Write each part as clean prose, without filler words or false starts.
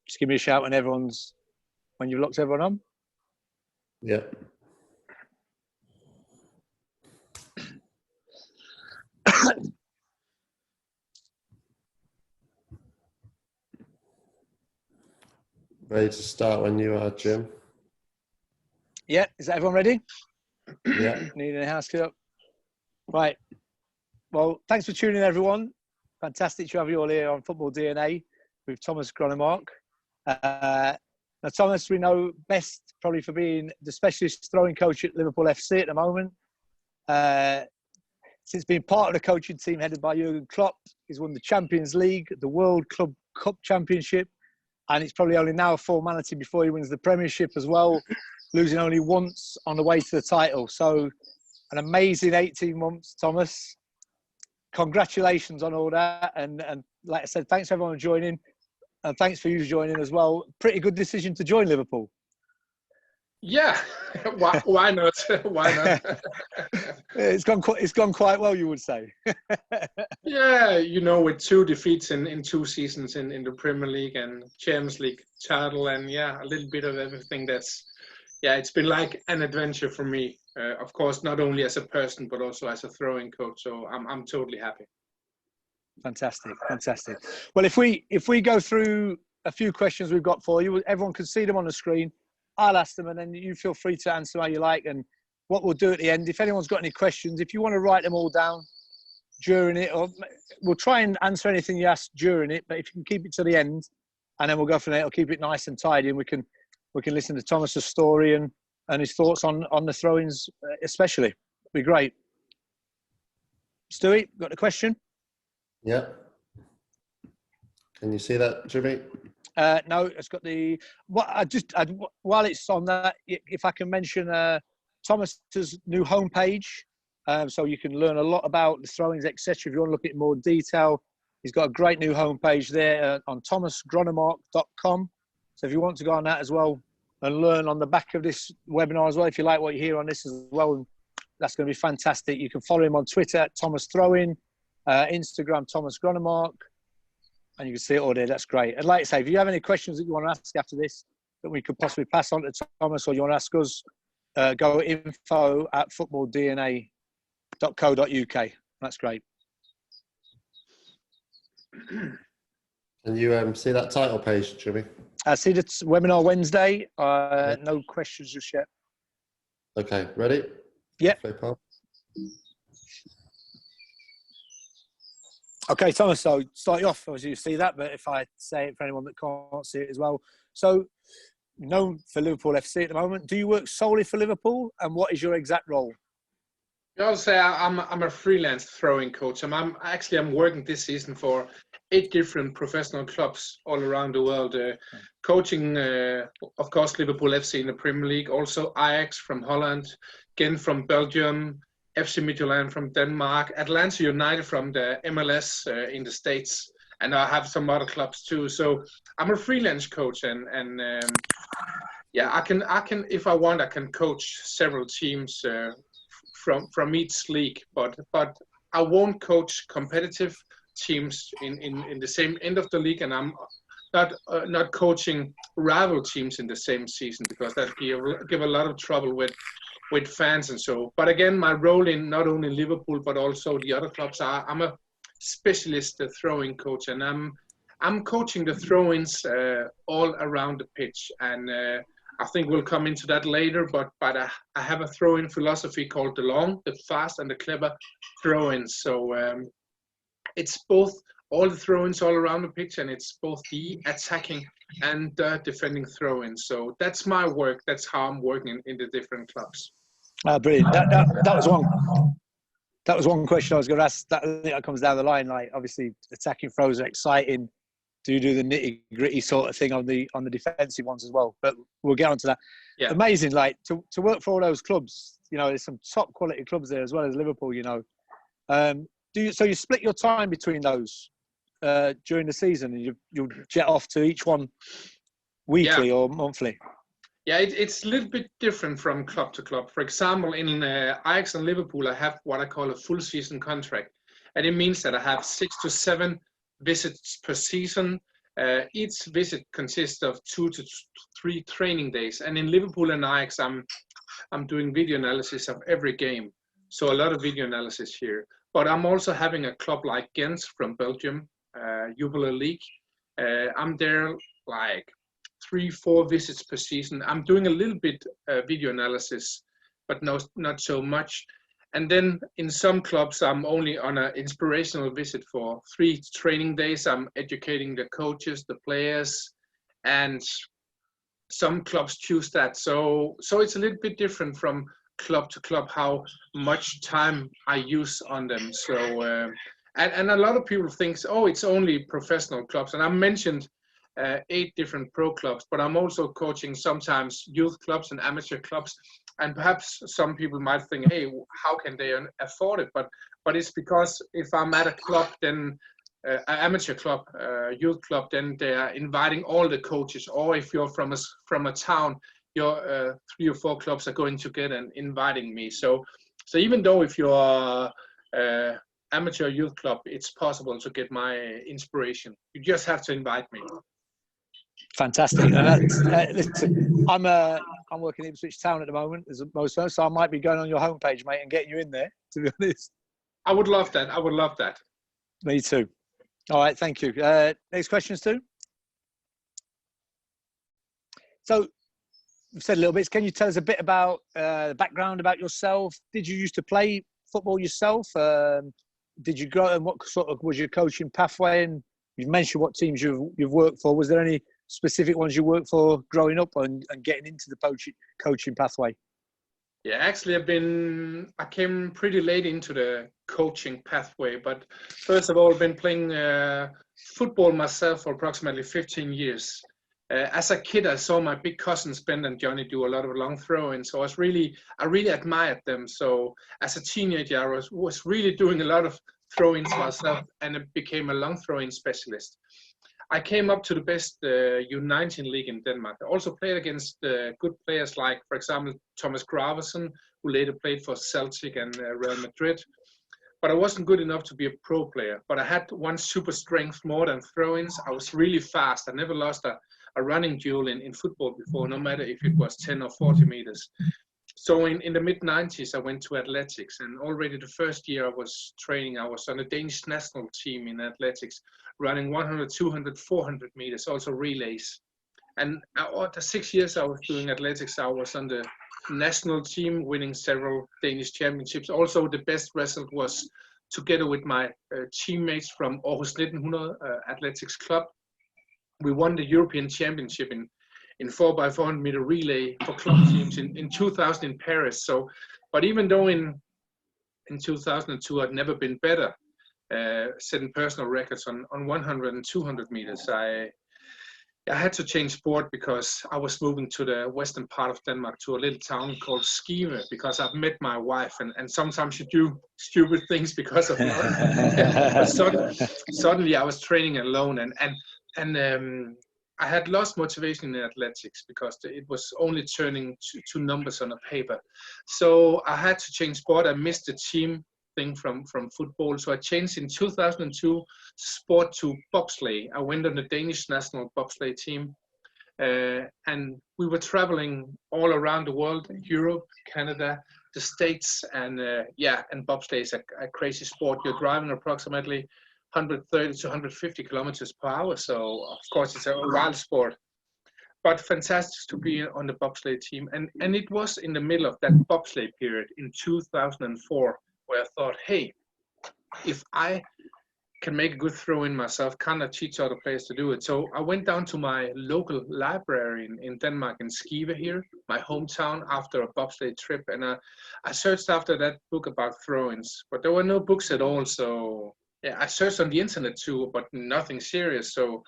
Just give me a shout when you've locked everyone on. Yeah. Ready to start when you are, Jim? Yeah, is that everyone ready? Yeah. Need any house clear up? Right. Well, thanks for tuning in, everyone. Fantastic to have you all here on Football DNA with Thomas Gronnemark. Now, Thomas, we know best probably for being the specialist throwing coach at Liverpool FC at the moment. Since being part of the coaching team headed by Jurgen Klopp, he's won the Champions League, the World Club Cup Championship, and it's probably only now a formality before he wins the Premiership as well, losing only once on the way to the title. So, an amazing 18 months, Thomas. Congratulations on all that. And like I said, thanks everyone for joining. And thanks for you joining as well. Pretty good decision to join Liverpool. Yeah, why not? Why not? It's gone quite well, you would say. Yeah, with 2 defeats in 2 seasons in the Premier League and Champions League title, and a little bit of everything. It's been like an adventure for me. Of course, not only as a person but also as a throwing coach. So I'm totally happy. Fantastic. Well, if we go through a few questions we've got for you, everyone can see them on the screen. I'll ask them, and then you feel free to answer how you like. And what we'll do at the end, if anyone's got any questions, if you want to write them all down during it, or we'll try and answer anything you ask during it. But if you can keep it to the end, and then we'll go from there. It'll keep it nice and tidy, and we can listen to Thomas's story and his thoughts on the throw-ins, especially. It'll be great. Stewie, got the question? Yeah. Can you see that, Jimmy? No, it's got the. While it's on that, if I can mention Thomas's new homepage, so you can learn a lot about the throw-ins, etc. If you want to look at it in more detail, he's got a great new homepage there on thomasgronnemark.com. So if you want to go on that as well and learn on the back of this webinar as well, if you like what you hear on this as well, that's going to be fantastic. You can follow him on Twitter at Thomas Throwin, Instagram Thomas Gronnemark. And you can see it all there. That's great. And like I say, if you have any questions that you want to ask after this that we could possibly pass on to Thomas, or you want to ask us, go info@footballdna.co.uk. That's great. Can you see that title page, Jimmy? I see the webinar Wednesday. No questions just yet. Okay, ready? Yep. Okay, Thomas, so start you off. Obviously, you see that, but if I say it for anyone that can't see it as well. So, known for Liverpool FC at the moment. Do you work solely for Liverpool, and what is your exact role? I'll say I'm a freelance throwing coach. I'm working this season for 8 different professional clubs all around the world, coaching, of course, Liverpool FC in the Premier League, also Ajax from Holland, Gent from Belgium, FC Midtjylland from Denmark, Atlanta United from the MLS in the States, and I have some other clubs too. So I'm a freelance coach, and I can if I want, I can coach several teams from each league, but I won't coach competitive teams in the same end of the league, and I'm not coaching rival teams in the same season, because that give a lot of trouble with fans and so. But again, my role in not only Liverpool but also the other clubs, I'm a specialist throwing coach, and I'm coaching the throw-ins all around the pitch, and I think we'll come into that later. But I have a throw-in philosophy called the long, the fast, and the clever throw-ins. So it's both all the throw-ins all around the pitch, and it's both the attacking and the defending throw-ins. So that's my work. That's how I'm working in the different clubs. Brilliant. That was one. That was one question I was going to ask. That comes down the line. Like, obviously, attacking throws are exciting. Do you do the nitty-gritty sort of thing on the defensive ones as well? But we'll get onto that. Yeah. Amazing. Like to work for all those clubs. There's some top quality clubs there as well as Liverpool. So you split your time between those during the season, and you jet off to each one weekly or monthly? Yeah, it's a little bit different from club to club. For example, in Ajax and Liverpool, I have what I call a full season contract. And it means that I have 6 to 7 visits per season. Each visit consists of 2 to 3 training days, and in Liverpool and Ajax, I'm doing video analysis of every game, so a lot of video analysis here. But I'm also having a club like Ghent from Belgium, Jupiler League. I'm there like 3-4 visits per season. I'm doing a little bit video analysis, but not so much. And then in some clubs, I'm only on an inspirational visit for 3 training days. I'm educating the coaches, the players, and some clubs choose that. So it's a little bit different from club to club how much time I use on them. So and a lot of people think, oh, it's only professional clubs. And I mentioned 8 different pro clubs, but I'm also coaching sometimes youth clubs and amateur clubs. And perhaps some people might think, hey, how can they afford it? But it's because if I'm at a club, then an amateur club, youth club, then they are inviting all the coaches. Or if you're from a town, your 3 or 4 clubs are going together and inviting me. So even though if you're amateur youth club, it's possible to get my inspiration. You just have to invite me. Fantastic. Listen, I'm working in Ipswich Town at the moment, as most of us, so I might be going on your homepage, mate, and getting you in there, to be honest. I would love that. I would love that. Me too. All right, thank you. Next question, Stu. So, you've said a little bit. Can you tell us a bit about the background about yourself? Did you used to play football yourself? Did you grow, and what sort of was your coaching pathway? And you've mentioned what teams you've worked for. Was there any specific ones you worked for growing up and getting into the coaching pathway? Yeah, actually, I came pretty late into the coaching pathway, but first of all, I've been playing football myself for approximately 15 years. As a kid, I saw my big cousins Ben and Johnny do a lot of long throwing, so I really admired them. So as a teenager, I was really doing a lot of throw-ins myself, and it became a long throwing specialist. I came up to the best U19 league in Denmark. I also played against good players like, for example, Thomas Graversen, who later played for Celtic and Real Madrid. But I wasn't good enough to be a pro player. But I had one super strength more than throw-ins. I was really fast. I never lost a running duel in football before, no matter if it was 10 or 40 meters. So in the mid-90s, I went to athletics, and already the first year I was training, I was on the Danish national team in athletics, running 100, 200, 400 meters, also relays. And after 6 years I was doing athletics, I was on the national team, winning several Danish championships. Also, the best result was together with my teammates from Aarhus 1900 Athletics Club. We won the European Championship in 4x400 meter relay for club teams in 2000 in Paris. So, but even though in 2002 I'd never been better, setting personal records on 100 and 200 meters, I had to change sport because I was moving to the western part of Denmark to a little town called Skive, because I've met my wife and sometimes you do stupid things because of love. Suddenly I was training alone and I had lost motivation in athletics because it was only turning to numbers on a paper. So I had to change sport. I missed the team thing from football. So I changed in 2002 sport to bobsleigh. I went on the Danish national bobsleigh team. And we were traveling all around the world, Europe, Canada, the States, and bobsleigh is a crazy sport. You're driving approximately 130 to 150 kilometers per hour. So of course it's a wild sport, but fantastic to be on the bobsleigh team. And it was in the middle of that bobsleigh period in 2004 where I thought, hey, if I can make a good throw in myself, can't I teach other players to do it? So I went down to my local library in Denmark, in Skive here, my hometown, after a bobsleigh trip. And I searched after that book about throw-ins, but there were no books at all. So yeah, I searched on the internet too, but nothing serious. So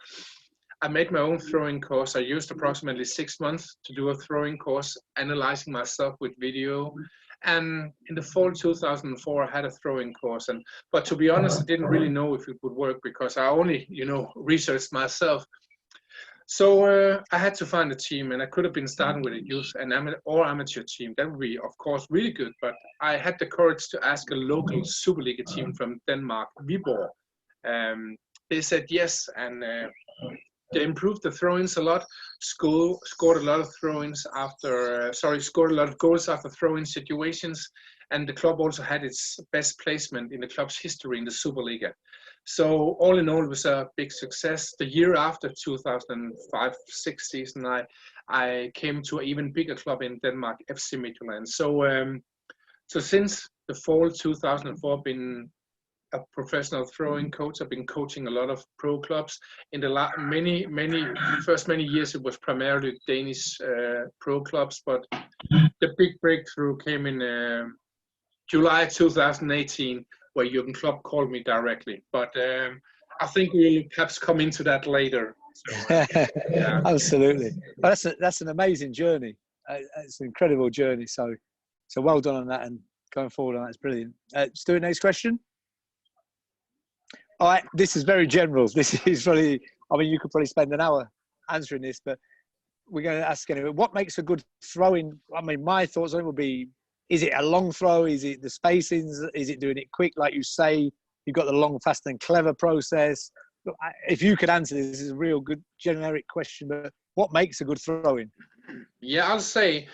I made my own throwing course. I used approximately 6 months to do a throwing course, analyzing myself with video. And in the fall 2004, I had a throwing course. But to be honest, I didn't really know if it would work because I only, researched myself. So I had to find a team, and I could have been starting with a youth or amateur team. That would be, of course, really good. But I had the courage to ask a local Superliga team from Denmark, Viborg. They said yes, and they improved the throw-ins a lot. Scored a lot of throw-ins after. Scored a lot of goals after throw-in situations, and the club also had its best placement in the club's history in the Superliga. So all in all, it was a big success. The year after 2005-06 season, I came to an even bigger club in Denmark, FC Midtjylland. So since the fall 2004, been a professional throwing coach. I've been coaching a lot of pro clubs. In the first many years, it was primarily Danish pro clubs, but the big breakthrough came in July 2018, where Jürgen Klopp called me directly. But I think we'll perhaps come into that later. So, yeah. Absolutely. But that's an amazing journey. It's an incredible journey. So well done on that, and going forward on that is brilliant. Stuart, next question. All right, this is very general. This is probably, I mean, you could probably spend an hour answering this, but we're going to ask anyway. What makes a good throw-in? I mean, my thoughts on it would be, is it a long throw? Is it the spacings? Is it doing it quick? Like you say, you've got the long, fast and clever process. If you could answer this is a real good generic question, but what makes a good throw-in? Yeah, I'll say,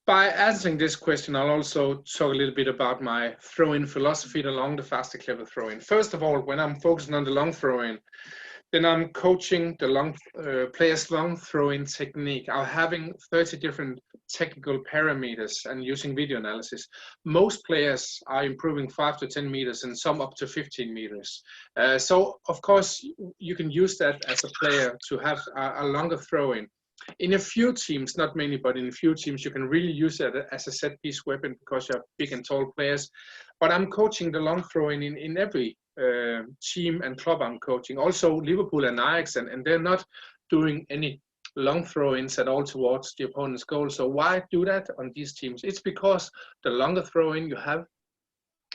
by answering this question, I'll also talk a little bit about my throw-in philosophy, the long, the fast, the clever throw-in. First of all, when I'm focusing on the long throw-in, then I'm coaching the players' long throw-in technique. I'm having 30 different technical parameters and using video analysis. Most players are improving 5 to 10 meters and some up to 15 meters. So, of course, you can use that as a player to have a longer throw-in. In a few teams, not many, but in a few teams, you can really use that as a set-piece weapon because you have big and tall players. But I'm coaching the long throw-in in every team and club I'm coaching. Also Liverpool and Ajax, and they're not doing any long throw-ins at all towards the opponent's goal. So why do that on these teams? It's because the longer throw-in you have,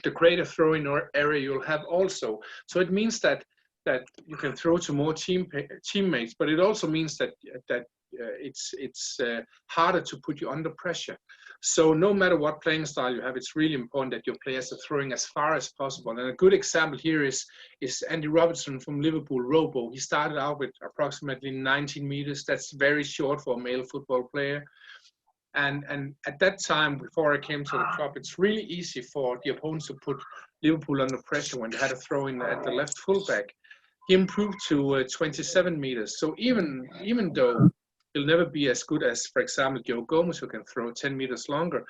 the greater throw-in area you'll have also. So it means that you can throw to more teammates, but it also means that it's harder to put you under pressure. So no matter what playing style you have, it's really important that your players are throwing as far as possible. And a good example here is Andy Robertson from Liverpool, Robo. He started out with approximately 19 meters. That's very short for a male football player. And at that time, before I came to the club, it's really easy for the opponents to put Liverpool under pressure when they had a throw in at the left fullback. He improved to 27 meters. So even though he'll never be as good as, for example, Joe Gomez, who can throw 10 meters longer,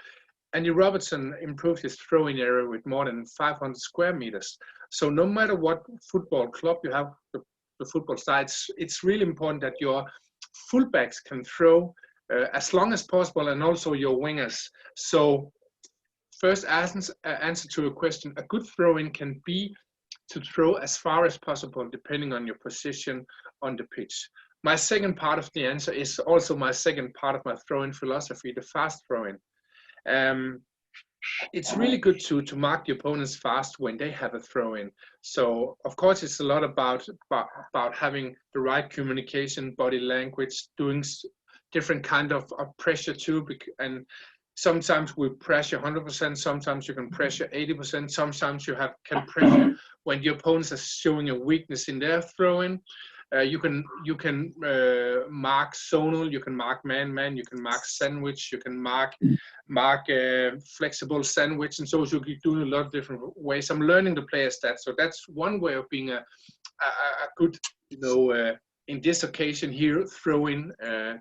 Andy Robertson improved his throwing area with more than 500 square meters. So no matter what football club you have, the football side, it's really important that your fullbacks can throw as long as possible, and also your wingers. So first answer to a question, a good throw-in can be to throw as far as possible, depending on your position on the pitch. My second part of the answer is also my second part of my throw-in philosophy, the fast throw-in. It's really good to mark the opponents fast when they have a throw-in. So, of course, it's a lot about having the right communication, body language, doing different kind of pressure too. And sometimes we pressure 100%, sometimes you can pressure 80%, sometimes you can pressure when the opponents are showing a weakness in their throw-in. You can mark zonal, you can mark man-man, you can mark sandwich, you can mark flexible sandwich, and so you can do a lot of different ways. I'm learning to play as that, so that's one way of being a good, in this occasion here, throw-in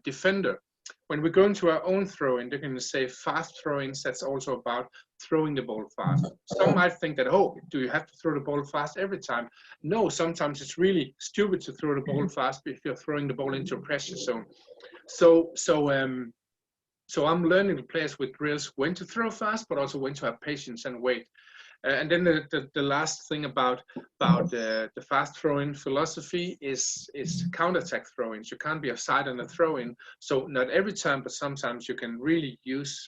defender. When we go into our own throw-in, they're going to say fast throw-ins. That's also about throwing the ball fast. Some might think that, oh, do you have to throw the ball fast every time? No, sometimes it's really stupid to throw the ball fast if you're throwing the ball into a pressure zone. So I'm learning the players with drills when to throw fast, but also when to have patience and wait. And then the last thing about the fast throw-in philosophy is counter-attack throw-ins. You can't be offside on a throw-in. So not every time, but sometimes you can really use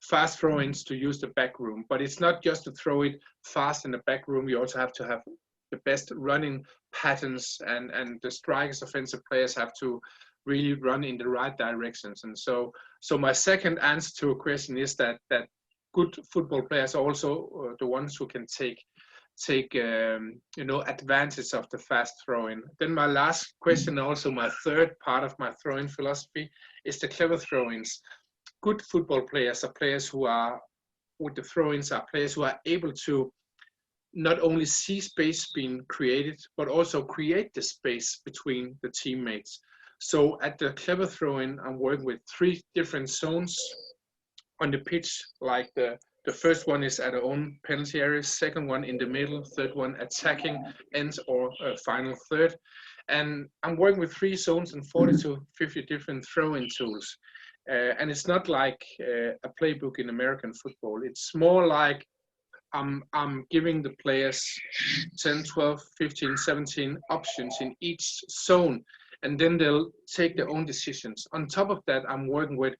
fast throw-ins to use the back room. But it's not just to throw it fast in the back room. You also have to have the best running patterns, and the strikers, offensive players have to really run in the right directions. And so my second answer to a question is that good football players are also the ones who can take advantage of the fast throwing. Then my last question, also my third part of my throwing philosophy, is the clever throw-ins. Good football players are players who are, with the throw-ins, are players who are able to not only see space being created, but also create the space between the teammates. So at the clever throw-in, I'm working with 3 different zones on the pitch, like the first one is at our own penalty area, second one in the middle, third one attacking ends or final third. And I'm working with 3 zones and 40 to 50 different throw-in tools. And it's not like a playbook in American football. It's more like I'm giving the players 10, 12, 15, 17 options in each zone, and then they'll take their own decisions. On top of that, I'm working with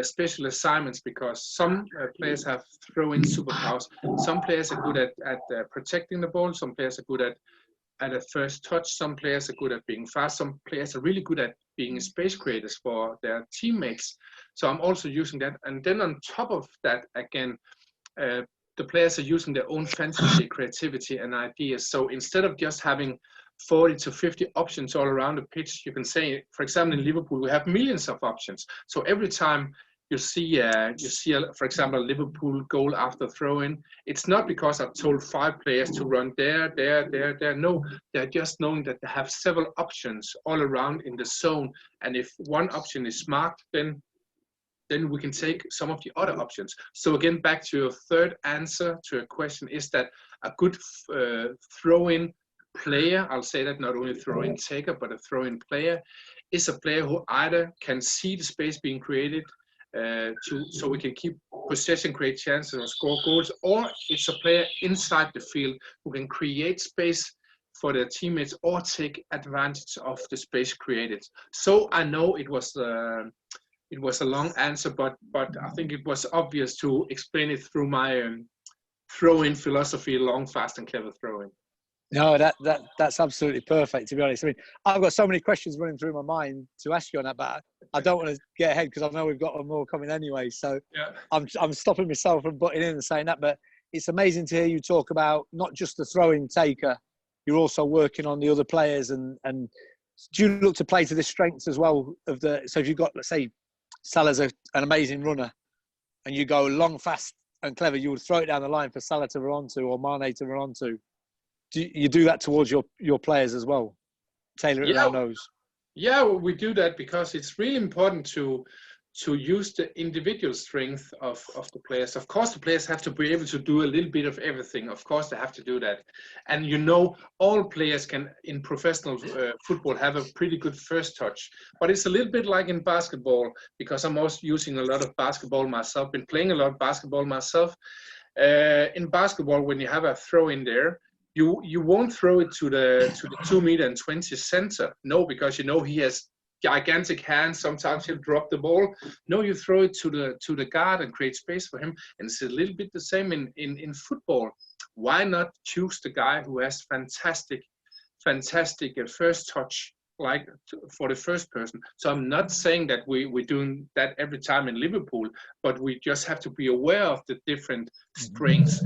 special assignments, because some players have throw-in superpowers. Some players are good at protecting the ball. Some players are good at a first touch. Some players are good at being fast. Some players are really good at being space creators for their teammates. So I'm also using that. And then on top of that, again, the players are using their own fantasy, creativity, and ideas. So instead of just having 40 to 50 options all around the pitch, you can say, for example, in Liverpool, we have millions of options. So every time you see, for example, a Liverpool goal after throw-in, it's not because I've told 5 players to run there. No, they're just knowing that they have several options all around in the zone. And if one option is marked, then we can take some of the other options. So again, back to your third answer to a question, is that a good throw-in player, I'll say that, not only throw-in taker, but a throw-in player, is a player who either can see the space being created so we can keep possession, create chances, or score goals, or it's a player inside the field who can create space for their teammates or take advantage of the space created. So I know it was a long answer, but I think it was obvious to explain it through my throw-in philosophy: long, fast, and clever throwing. No, that's absolutely perfect, to be honest. I mean, I've got so many questions running through my mind to ask you on that, but I don't want to get ahead because I know we've got more coming anyway. So yeah. I'm stopping myself from butting in and saying that, but it's amazing to hear you talk about not just the throw-in taker, you're also working on the other players, and do you look to play to the strengths as well of the, so if you've got, let's say, Salah's an amazing runner, and you go long, fast, and clever, you would throw it down the line for Salah to run onto or Mane to run onto. Do you do that towards your players as well? Tailor it around those? Yeah, we do that because it's really important to use the individual strength of the players. Of course, the players have to be able to do a little bit of everything. Of course, they have to do that. And all players can, in professional football, have a pretty good first touch. But it's a little bit like in basketball, because I'm also using a lot of basketball myself, been playing a lot of basketball myself. In basketball, when you have a throw in there, you won't throw it to the 2.20 m center. No, because he has gigantic hands. Sometimes he'll drop the ball. No, you throw it to the guard and create space for him. And it's a little bit the same in football. Why not choose the guy who has fantastic first touch, like for the first person? So I'm not saying that we're doing that every time in Liverpool, but we just have to be aware of the different strengths.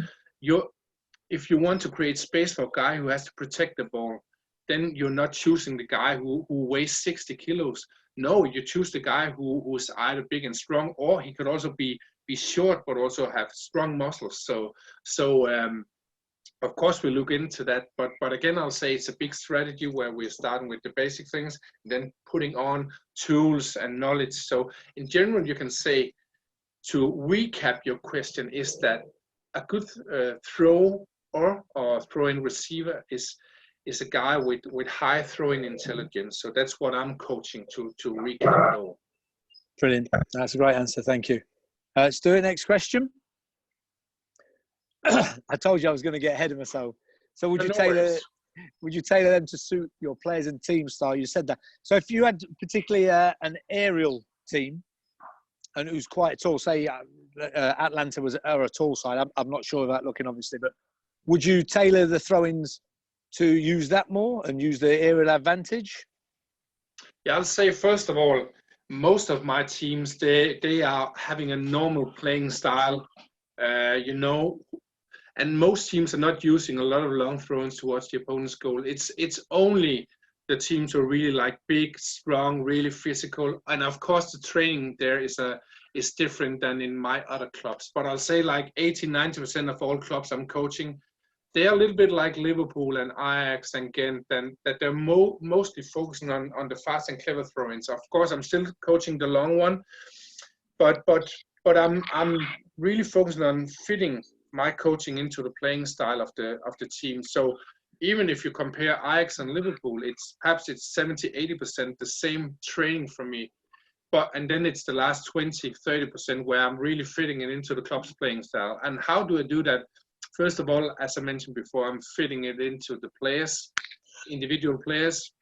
If you want to create space for a guy who has to protect the ball, then you're not choosing the guy who weighs 60 kilos. No, you choose the guy who's either big and strong, or he could also be short but also have strong muscles. So of course we look into that, but again, I'll say it's a big strategy where we're starting with the basic things, then putting on tools and knowledge. So in general, you can say, to recap your question, is that a good throw or throw-in receiver is a guy with high throwing intelligence. So that's what I'm coaching to recap it all. Brilliant. That's a great answer. Thank you. Let's do it. Next question. I told you I was going to get ahead of myself. So would you tailor them to suit your players and team style? You said that. So if you had particularly an aerial team and who's quite tall, say Atlanta are a tall side. I'm not sure about looking, obviously, but would you tailor the throw-ins to use that more and use the aerial advantage? Yeah, I'll say, first of all, most of my teams, they are having a normal playing style, and most teams are not using a lot of long throw-ins towards the opponent's goal. It's only the teams who are really like big, strong, really physical, and of course the training there is different than in my other clubs. But I'll say like 80-90% of all clubs I'm coaching, they're a little bit like Liverpool and Ajax and Ghent, and that they're mostly focusing on the fast and clever throw-ins. Of course, I'm still coaching the long one, but I'm really focusing on fitting my coaching into the playing style of the team. So even if you compare Ajax and Liverpool, it's 70-80% the same training for me. And then it's the last 20-30% where I'm really fitting it into the club's playing style. And how do I do that? First of all, as I mentioned before, I'm fitting it into the players, individual players.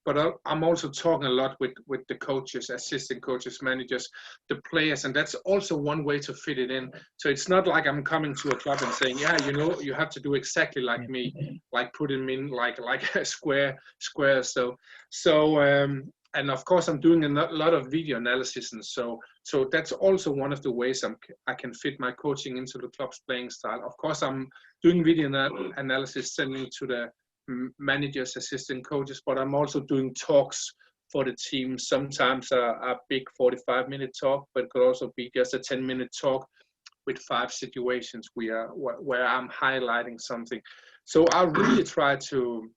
But I'm also talking a lot with the coaches, assistant coaches, managers, the players, and that's also one way to fit it in. So it's not like I'm coming to a club and saying, yeah, you know, you have to do exactly like me, like put them in like a square. And of course, I'm doing a lot of video analysis, and so that's also one of the ways I can fit my coaching into the club's playing style. Of course, I'm doing video analysis, sending to the managers, assistant coaches, but I'm also doing talks for the team. Sometimes a big 45-minute talk, but it could also be just a 10-minute talk with 5 situations where I'm highlighting something. So I really try to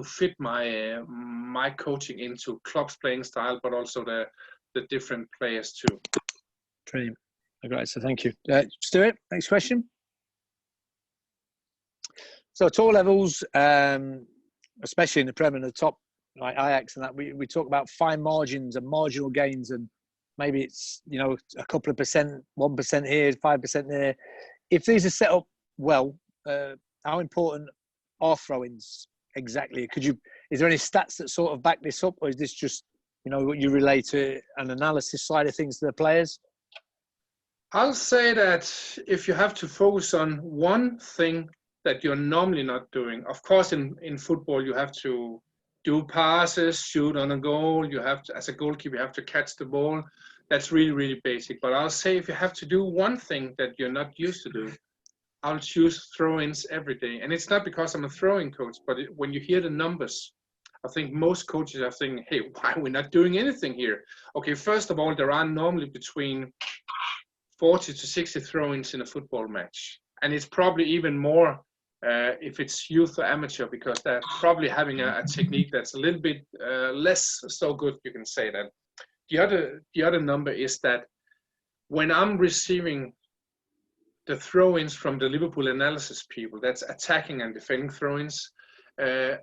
fit my coaching into club's playing style, but also the different players too. Brilliant. Great. So thank you, Stuart. Next question. So at all levels, especially in the Premier and the top, like Ajax and that, we talk about fine margins and marginal gains, and maybe it's, you know, a couple of percent, 1% here, 5% there. If these are set up well, how important are throw-ins exactly? Is there any stats that sort of back this up, or is this just, you know, what you relate to an analysis side of things to the players? I'll say that if you have to focus on one thing that you're normally not doing, of course, in football, you have to do passes, shoot on a goal. You have to, as a goalkeeper, you have to catch the ball. That's really, really basic. But I'll say if you have to do one thing that you're not used to do, I'll choose throw-ins every day. And it's not because I'm a throwing coach, but when you hear the numbers, I think most coaches are thinking, hey, why are we not doing anything here? Okay, first of all, there are normally between 40 to 60 throw-ins in a football match. And it's probably even more if it's youth or amateur, because they're probably having a technique that's a little bit less so good, you can say that. The other number is that when I'm receiving the throw-ins from the Liverpool analysis people, that's attacking and defending throw-ins,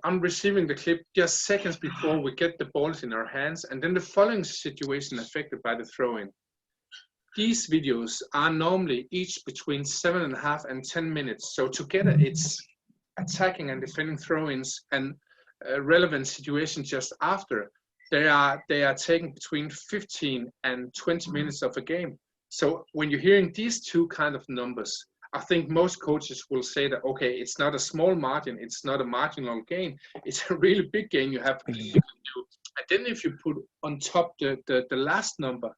I'm receiving the clip just seconds before we get the balls in our hands, and then the following situation affected by the throw-in. These videos are normally each between 7.5 and 10 minutes. So together it's attacking and defending throw-ins and relevant situations just after. They are taking between 15 and 20 minutes of a game. So when you're hearing these two kind of numbers, I think most coaches will say that, okay, it's not a small margin, it's not a marginal gain, it's a really big gain you can do. And then if you put on top the last number,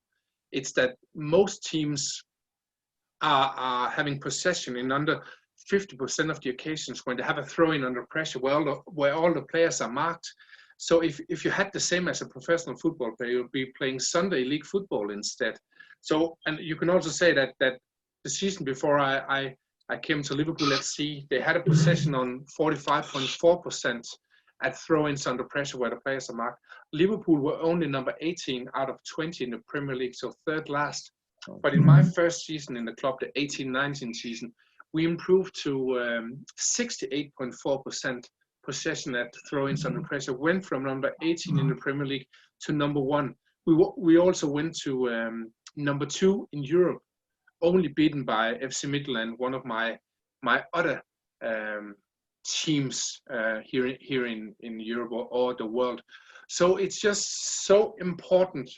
it's that most teams are having possession in under 50% of the occasions when they have a throw-in under pressure where all the players are marked. So if you had the same as a professional football player, you'll be playing Sunday league football instead. So, and you can also say that the season before I came to Liverpool FC, they had a possession on 45.4% at throw-ins under pressure where the players are marked. Liverpool were only number 18 out of 20 in the Premier League, so third last. But in my first season in the club, the 18-19 season, we improved to 68.4% possession at throw-ins under pressure, went from number 18 in the Premier League to number 1. We also went to number 2 in Europe, only beaten by FC Midland, one of my other teams here in Europe or the world. So it's just so important.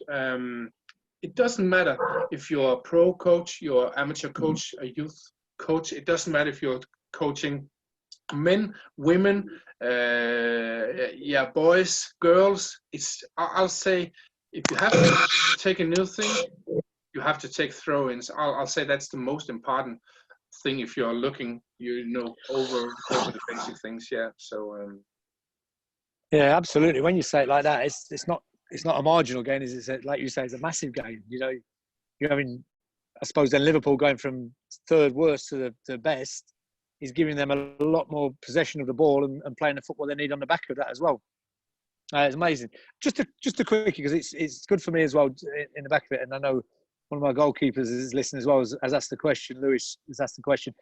It doesn't matter if you're a pro coach, you're an amateur coach, a youth coach. It doesn't matter if you're coaching men, women, boys, girls. I'll say if you have to take a new thing, you have to take throw-ins. I'll say that's the most important thing if you're looking, over defensive things. Yeah. So. Yeah, absolutely. When you say it like that, it's not a marginal gain, is it? Like you say, it's a massive gain. You're having, I suppose, then Liverpool going from third worst to the best is giving them a lot more possession of the ball and playing the football they need on the back of that as well. It's amazing. Just a quickie, because it's good for me as well in the back of it. And I know one of my goalkeepers is listening as well, has asked the question. Lewis has asked the question.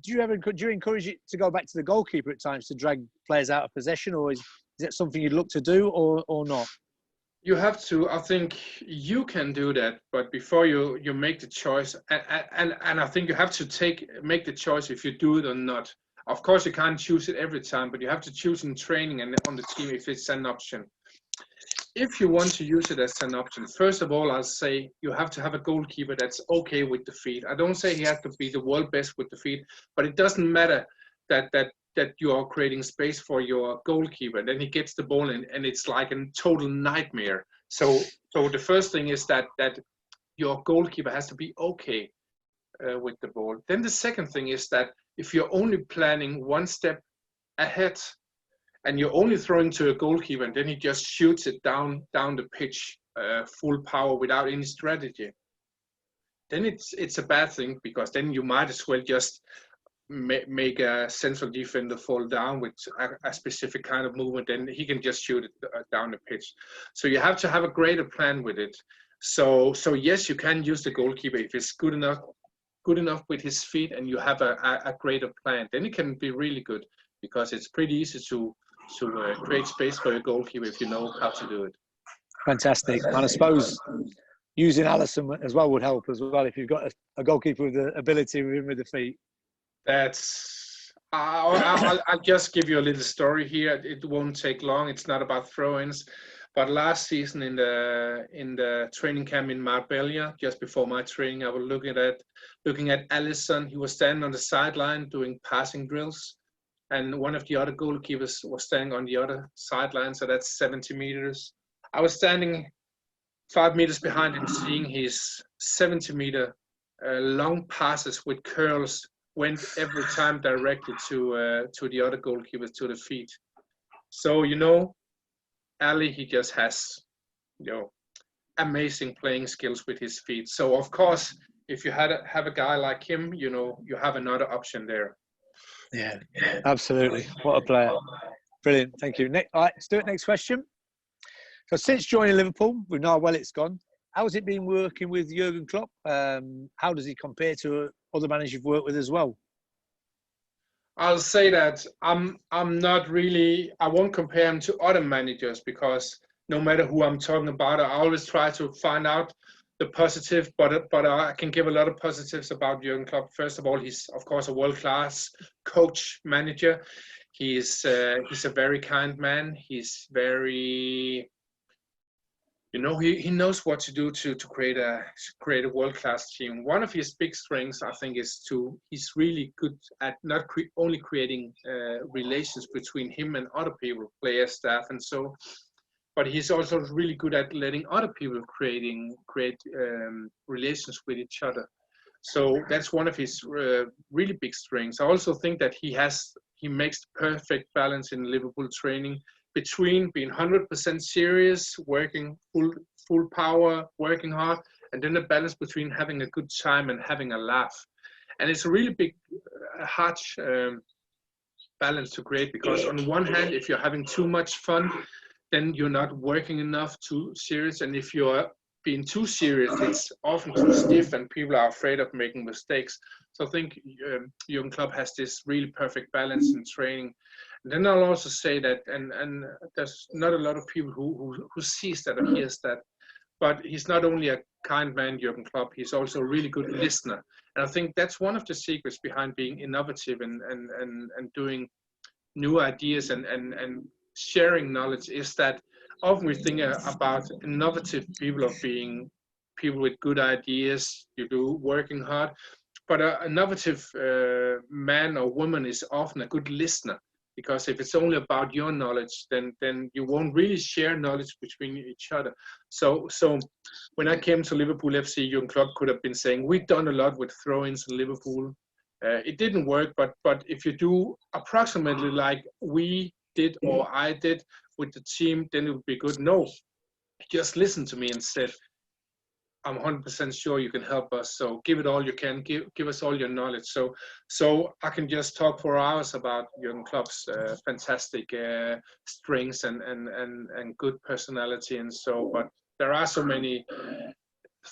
Do you encourage it to go back to the goalkeeper at times to drag players out of possession, or is it something you'd look to do or not? You have to. I think you can do that, but before you make the choice, and I think you have to make the choice if you do it or not. Of course, you can't choose it every time, but you have to choose in training and on the team if it's an option. If you want to use it as an option, first of all, I'll say you have to have a goalkeeper that's okay with the feet. I don't say he has to be the world best with the feet, but it doesn't matter that you are creating space for your goalkeeper. Then he gets the ball in, and it's like a total nightmare. So the first thing is that your goalkeeper has to be okay with the ball. Then the second thing is that if you're only planning one step ahead, and you're only throwing to a goalkeeper, and then he just shoots it down the pitch, full power without any strategy, then it's a bad thing, because then you might as well just make a central defender fall down with a specific kind of movement. Then he can just shoot it down the pitch. So you have to have a greater plan with it. So yes, you can use the goalkeeper if it's good enough with his feet, and you have a greater plan. Then it can be really good, because it's pretty easy to create space for your goalkeeper if you know how to do it. Fantastic. And I suppose using Alisson as well would help as well, if you've got a goalkeeper with the ability with the feet. I'll just give you a little story here. It won't take long. It's not about throw-ins. But last season in the training camp in Marbella, just before my training, I was looking at Alisson. He was standing on the sideline doing passing drills, and one of the other goalkeepers was standing on the other sideline, so that's 70 meters. I was standing 5 meters behind him, seeing his 70-meter long passes with curls went every time directly to the other goalkeepers, to the feet. So, Ali, he just has, amazing playing skills with his feet. So, of course, if you have a guy like him, you have another option there. Yeah, absolutely. What a player. Brilliant. Thank you. All right, let's do it. Next question. So since joining Liverpool, we know how well it's gone. How's it been working with Jurgen Klopp? How does he compare to other managers you've worked with as well? I'll say that I'm not really, I won't compare him to other managers, because no matter who I'm talking about, I always try to find out the positive, but I can give a lot of positives about Jurgen Klopp. First of all, he's of course a world-class coach, manager. He's a very kind man. He's very, he knows what to do to create a world-class team. One of his big strengths, I think, is he's really good at not only creating relations between him and other people, players, staff, and so. But he's also really good at letting other people create relations with each other. So that's one of his really big strengths. I also think that he makes the perfect balance in Liverpool training between being 100% serious, working full power, working hard, and then the balance between having a good time and having a laugh. And it's a really big, hard balance to create, because on one hand, if you're having too much fun, then you're not working enough, too serious. And if you're being too serious, it's often too stiff, and people are afraid of making mistakes. So I think Jurgen Klopp has this really perfect balance in training. And then I'll also say that, and there's not a lot of people who sees that or hears that, but he's not only a kind man, Jurgen Klopp, he's also a really good listener. And I think that's one of the secrets behind being innovative and doing new ideas and sharing knowledge, is that often we think about innovative people of being people with good ideas, working hard, but an innovative man or woman is often a good listener, because if it's only about your knowledge, then you won't really share knowledge between each other. So when I came to Liverpool FC, Jurgen Klopp could have been saying, we've done a lot with throw-ins in Liverpool. It didn't work, but if you do approximately like we did or I did with the team, then it would be good. No, just listen to me and said, I'm 100% sure you can help us. So give it all you can. Give us all your knowledge. So I can just talk for hours about Jurgen Klopp's fantastic strengths and good personality and so. But there are so many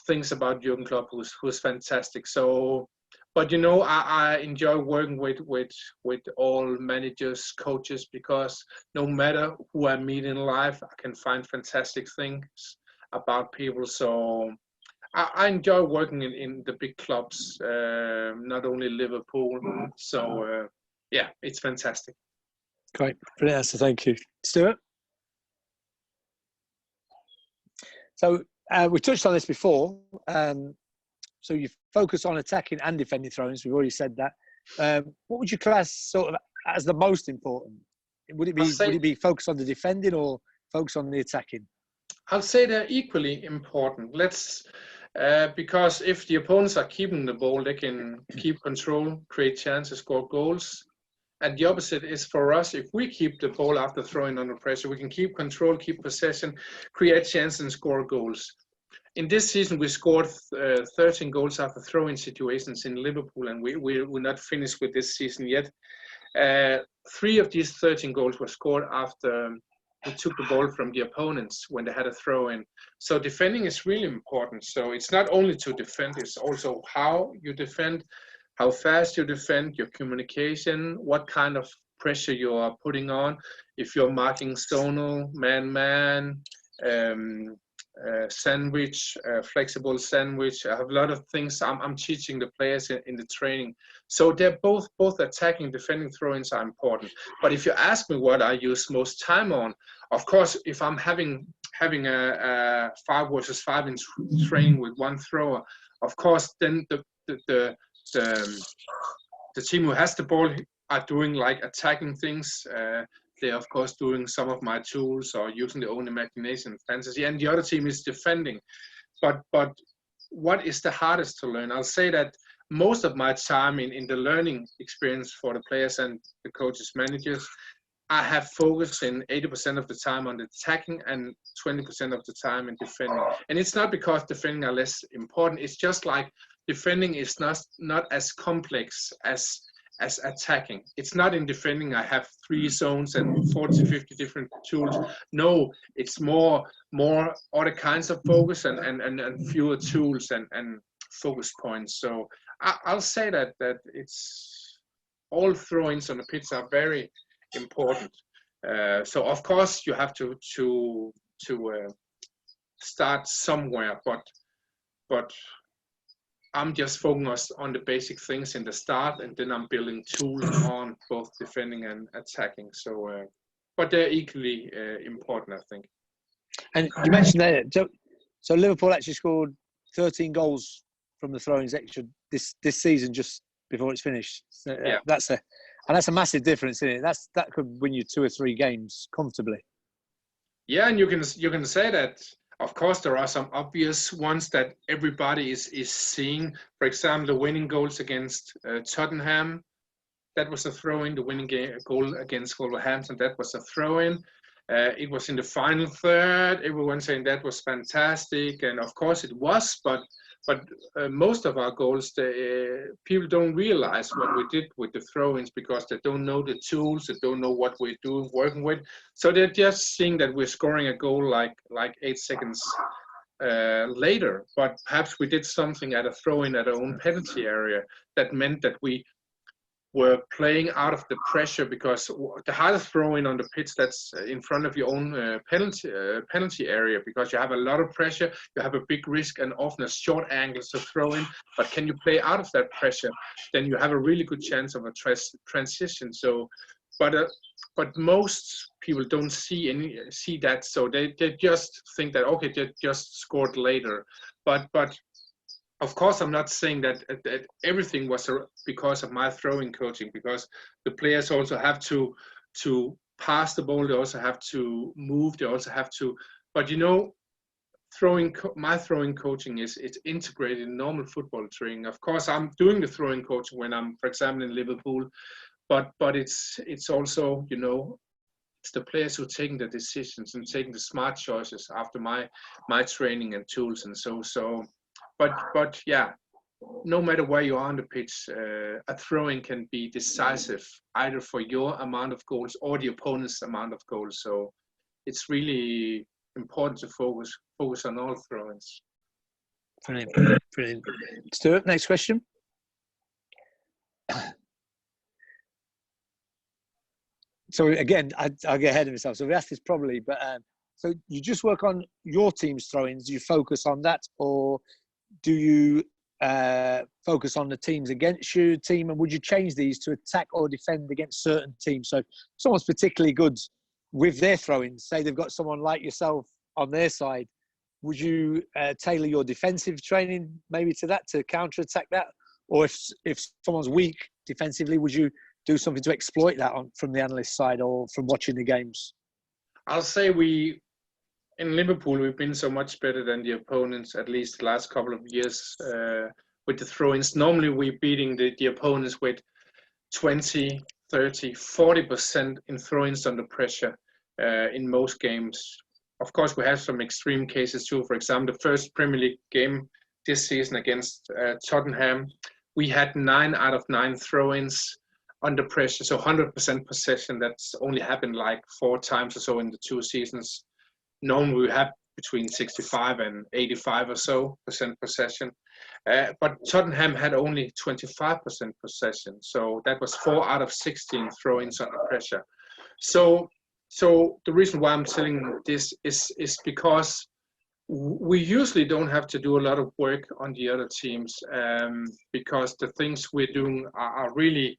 things about Jurgen Klopp who's fantastic. So, but you know, I enjoy working with all managers, coaches, because no matter who I meet in life, I can find fantastic things about people. So I enjoy working in the big clubs, not only Liverpool. So yeah, it's fantastic. Great, brilliant answer. Thank you, Stuart. So we touched on this before. So you focus on attacking and defending throw-ins. We've already said that. What would you class sort of as the most important? Would it be focus on the defending or focus on the attacking? I'll say they're equally important. Because if the opponents are keeping the ball, they can keep control, create chances, score goals. And the opposite is for us. If we keep the ball after throwing under pressure, we can keep control, keep possession, create chances, and score goals. In this season, we scored 13 goals after throwing situations in Liverpool, and we're not finished with this season yet. 3 of these 13 goals were scored after we took the ball from the opponents when they had a throw-in. So defending is really important. So it's not only to defend, it's also how you defend, how fast you defend, your communication, what kind of pressure you are putting on. If you're marking zonal, man-man, sandwich, flexible sandwich. I have a lot of things I'm teaching the players in the training. So they're both attacking, defending, throw-ins are important. But if you ask me what I use most time on, of course, if I'm having a 5 versus 5 in training with one thrower, of course, then the team who has the ball are doing like attacking things. They're of course doing some of my tools or using their own imagination and fantasy, and the other team is defending. But what is the hardest to learn? I'll say that most of my time in the learning experience for the players and the coaches, managers, I have focused in 80% of the time on the attacking and 20% of the time in defending. And it's not because defending are less important. It's just like defending is not as complex as attacking. It's not in defending I have 3 zones and 40, 50 different tools. No, it's more other kinds of focus and fewer tools and focus points. So I'll say that it's all throw-ins on the pitch are very important. So of course you have to start somewhere, but I'm just focused on the basic things in the start, and then I'm building tools on both defending and attacking. So, but they're equally important, I think. And you mentioned that, so Liverpool actually scored 13 goals from the throw-ins extra this season, just before it's finished. So, yeah, that's a massive difference, isn't it? That could win you 2 or 3 games comfortably. Yeah, and you can say that. Of course, there are some obvious ones that everybody is seeing. For example, the winning goals against Tottenham, that was a throw-in. The winning goal against Wolverhampton, that was a throw-in. It was in the final third. Everyone saying that was fantastic, and of course it was. But most of our goals, people don't realize what we did with the throw-ins because they don't know the tools, they don't know what we're doing, working with. So they're just seeing that we're scoring a goal like 8 seconds later. But perhaps we did something at a throw-in at our own penalty area that meant that we were playing out of the pressure, because the hardest throw-in on the pitch, that's in front of your own penalty area, because you have a lot of pressure, you have a big risk and often a short angle to throw in. But can you play out of that pressure? Then you have a really good chance of a transition. So, but most people don't see that, so they just think that okay, they just scored later. But of course, I'm not saying that everything was because of my throwing coaching, because the players also have to to pass the ball, they also have to move, they also have to, but my throwing coaching it's integrated in normal football training. Of course, I'm doing the throwing coaching when I'm, for example, in Liverpool, but it's also, it's the players who are taking the decisions and taking the smart choices after my training and tools and so. But yeah, no matter where you are on the pitch, a throwing can be decisive either for your amount of goals or the opponent's amount of goals. So it's really important to focus on all throw-ins. Brilliant. Stuart, next question. So again, I'll get ahead of myself. So we asked this probably, but so you just work on your team's throw-ins. Do you focus on that, or do you focus on the teams against your team? And would you change these to attack or defend against certain teams? So if someone's particularly good with their throw-ins, say they've got someone like yourself on their side, would you tailor your defensive training maybe to that, to counter-attack that? Or if someone's weak defensively, would you do something to exploit that from the analyst side or from watching the games? I'll say in Liverpool, we've been so much better than the opponents, at least the last couple of years, with the throw-ins. Normally, we're beating the opponents with 20, 30, 40% in throw-ins under pressure in most games. Of course, we have some extreme cases too. For example, the first Premier League game this season against Tottenham, we had 9 out of 9 throw-ins under pressure, so 100% possession. That's only happened like 4 times or so in the 2 seasons. Normally we have between 65 and 85 or so % possession, but Tottenham had only 25% possession, so that was 4 out of 16 throw-ins under pressure. So the reason why I'm telling this is because we usually don't have to do a lot of work on the other teams, because the things we're doing are really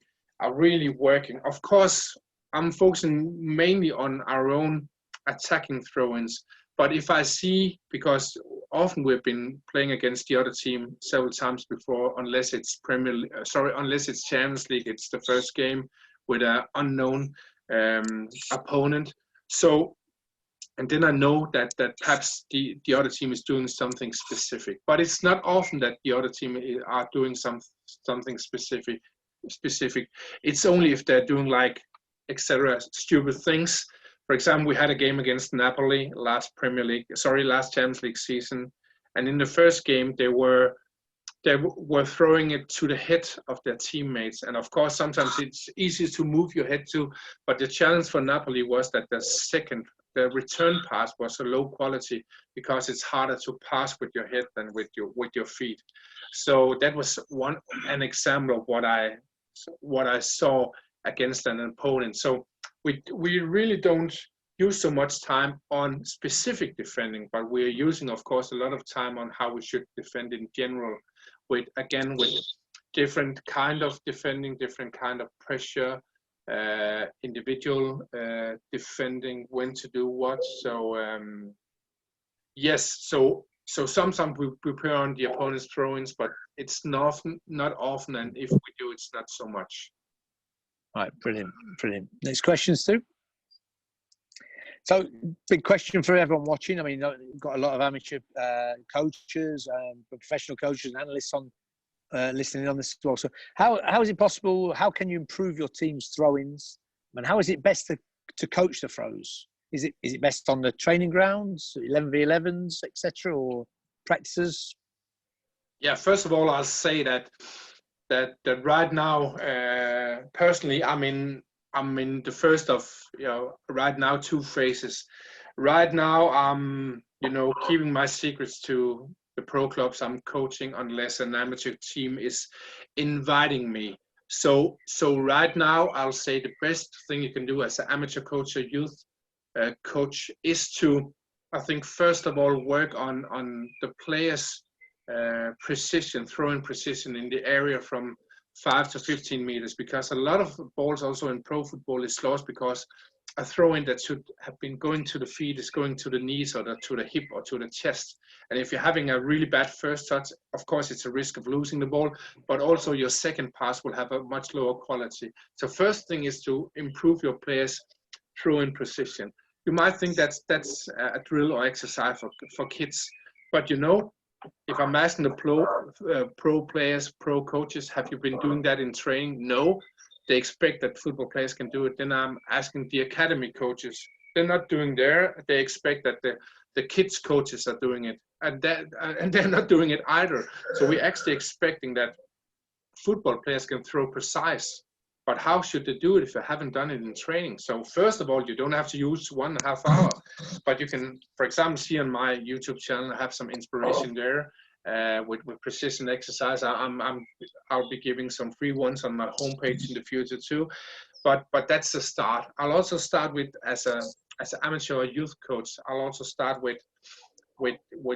working. Of course, I'm focusing mainly on our own attacking throw-ins, but if I see, because often we've been playing against the other team several times before, unless it's Champions League, it's the first game with an unknown opponent. So, and then I know that perhaps the other team is doing something specific, but it's not often that the other team are doing something specific. It's only if they're doing like etc. stupid things. For example, we had a game against Napoli last Champions League season, and in the first game they were throwing it to the head of their teammates. And of course, sometimes it's easy to move your head to, but the challenge for Napoli was that the return pass was a low quality, because it's harder to pass with your head than with your feet. So that was an example of what I saw against an opponent. So we really don't use so much time on specific defending, but we're using, of course, a lot of time on how we should defend in general, with different kind of defending, different kind of pressure, individual defending, when to do what. So yes, so sometimes we prepare on the opponent's throw-ins, but it's not often, and if we do, it's not so much. All right, brilliant. Next question, Stu. So, big question for everyone watching. I mean, we've got a lot of amateur coaches, professional coaches, and analysts on listening on this as well. So, how is it possible? How can you improve your team's throw-ins? And how is it best to coach the throws? Is it best on the training grounds, 11v11s, etc., or practices? Yeah, first of all, I'll say that right now, personally, I'm in the first of right now 2 phases. Right now, I'm keeping my secrets to the pro clubs I'm coaching unless an amateur team is inviting me. So right now, I'll say the best thing you can do as an amateur coach or youth coach is to, I think, first of all, work on the players' precision, throwing precision in the area from 5 to 15 meters, because a lot of balls also in pro football is lost because a throw-in that should have been going to the feet is going to the knees or to the hip or to the chest. And if you're having a really bad first touch, of course, it's a risk of losing the ball, but also your second pass will have a much lower quality. So first thing is to improve your players' throw-in precision. You might think that's a drill or exercise for kids, but if I'm asking the pro players, pro coaches, have you been doing that in training? No. They expect that football players can do it. Then I'm asking the academy coaches. They're not doing there. They expect that the kids coaches are doing it, and they're not doing it either. So we're actually expecting that football players can throw precise. But how should they do it if they haven't done it in training? So first of all, you don't have to use 1.5 hours, but you can, for example, see on my YouTube channel, I have some inspiration there. With precision exercise, I'll be giving some free ones on my homepage in the future too, but that's the start. I'll also start with as an amateur youth coach. I'll also start with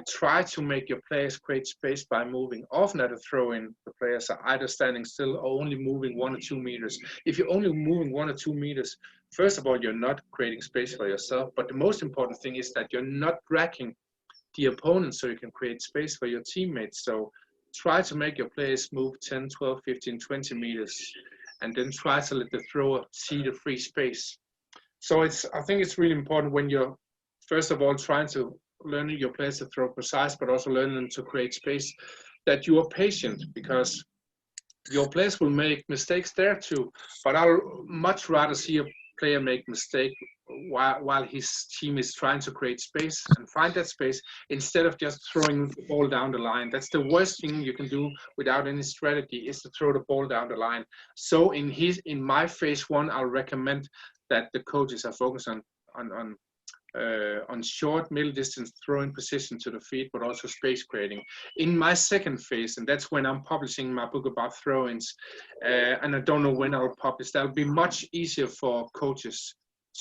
try to make your players create space by moving. Often at a throw-in, the players are either standing still or only moving 1 or 2 meters. If you're only moving 1 or 2 meters, first of all, you're not creating space for yourself. But the most important thing is that you're not dragging the opponent so you can create space for your teammates. So try to make your players move 10, 12, 15, 20 meters, and then try to let the thrower see the free space. So I think it's really important when you're, first of all, trying to learn your players to throw precise, but also learn them to create space, that you are patient, because your players will make mistakes there too. But I'll much rather see a player make mistake while his team is trying to create space and find that space, instead of just throwing the ball down the line. That's the worst thing you can do without any strategy, is to throw the ball down the line. So in my phase one, I'll recommend that the coaches are focused on short, middle distance throwing position to the feet, but also space creating. In my second phase, and that's when I'm publishing my book about throw-ins, and I don't know when I'll publish, that'll be much easier for coaches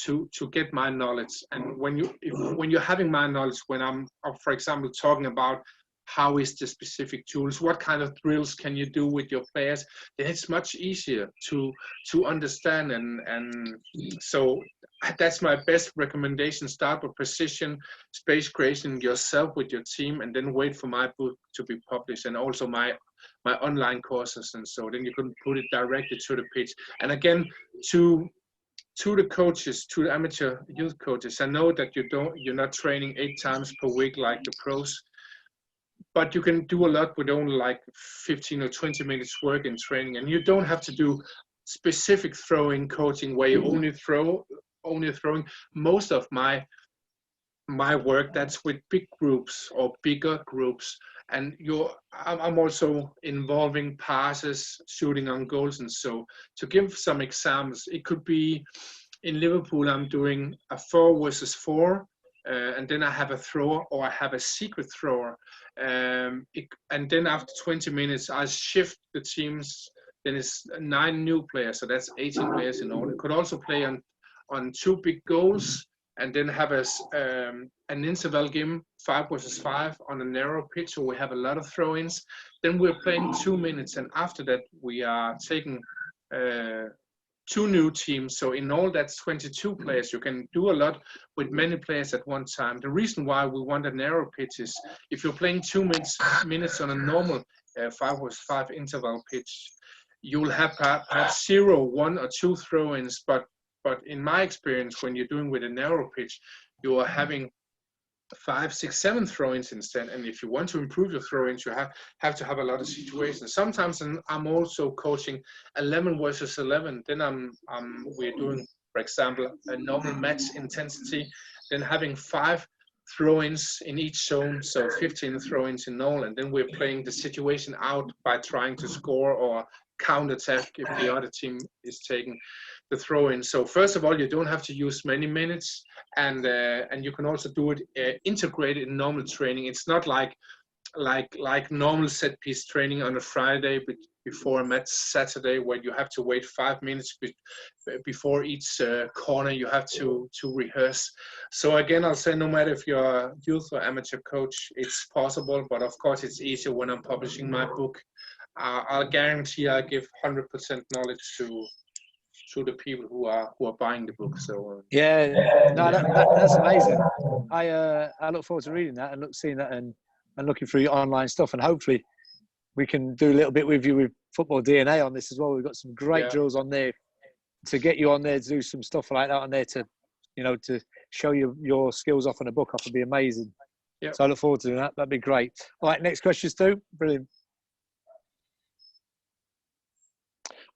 to get my knowledge. And when you're having my knowledge, when I'm, for example, talking about how is the specific tools, what kind of drills can you do with your players, then it's much easier to understand. And so that's my best recommendation. Start with precision, space creation yourself with your team, and then wait for my book to be published, and also my online courses. And so then you can put it directly to the pitch. And again, to the coaches, to the amateur youth coaches, I know that you're not training 8 times per week like the pros, but you can do a lot with only like 15 or 20 minutes work in training. And you don't have to do specific throwing coaching where you only throwing. Most of my work, that's with big groups or bigger groups. And I'm also involving passes, shooting on goals. And so to give some examples, it could be in Liverpool, I'm doing a 4 versus 4. And then I have a thrower, or I have a secret thrower. And then after 20 minutes, I shift the teams. Then it's 9 new players, so that's 18 players in all. It could also play on 2 big goals, and then have an interval game, 5 versus 5 on a narrow pitch, so we have a lot of throw-ins. Then we're playing 2 minutes, and after that we are taking 2 new teams. So in all, that's 22 players. You can do a lot with many players at one time. The reason why we want a narrow pitch is if you're playing 2 minutes on a normal 5 versus 5 interval pitch, you'll have perhaps 0, 1 or 2 throw-ins. But in my experience, when you're doing with a narrow pitch, you are having 5, 6, 7 throw-ins instead. And if you want to improve your throw-ins, you have to have a lot of situations. Sometimes I'm also coaching 11 versus 11. Then we're doing, for example, a normal match intensity, then having 5 throw-ins in each zone, so 15 throw-ins in all. And then we're playing the situation out by trying to score or counter-attack if the other team is taking the throw-in. So first of all, you don't have to use many minutes, and you can also do it integrated in normal training. It's not like normal set piece training on a Friday before a match Saturday, where you have to wait 5 minutes before each corner. You have to rehearse. So again, I'll say, no matter if you're a youth or amateur coach, it's possible. But of course, it's easier when I'm publishing my book. I'll guarantee I'll give 100% knowledge the people who are buying the book. So yeah, no, that's amazing. I look forward to reading that and seeing that and looking through your online stuff, and hopefully we can do a little bit with you with Football DNA on this as well. We've got some great drills on there to get you on there to do some stuff like that on there to, to show you your skills off on a book off would be amazing. Yep. So I look forward to doing that. That'd be great. All right, next question, Stu. Brilliant.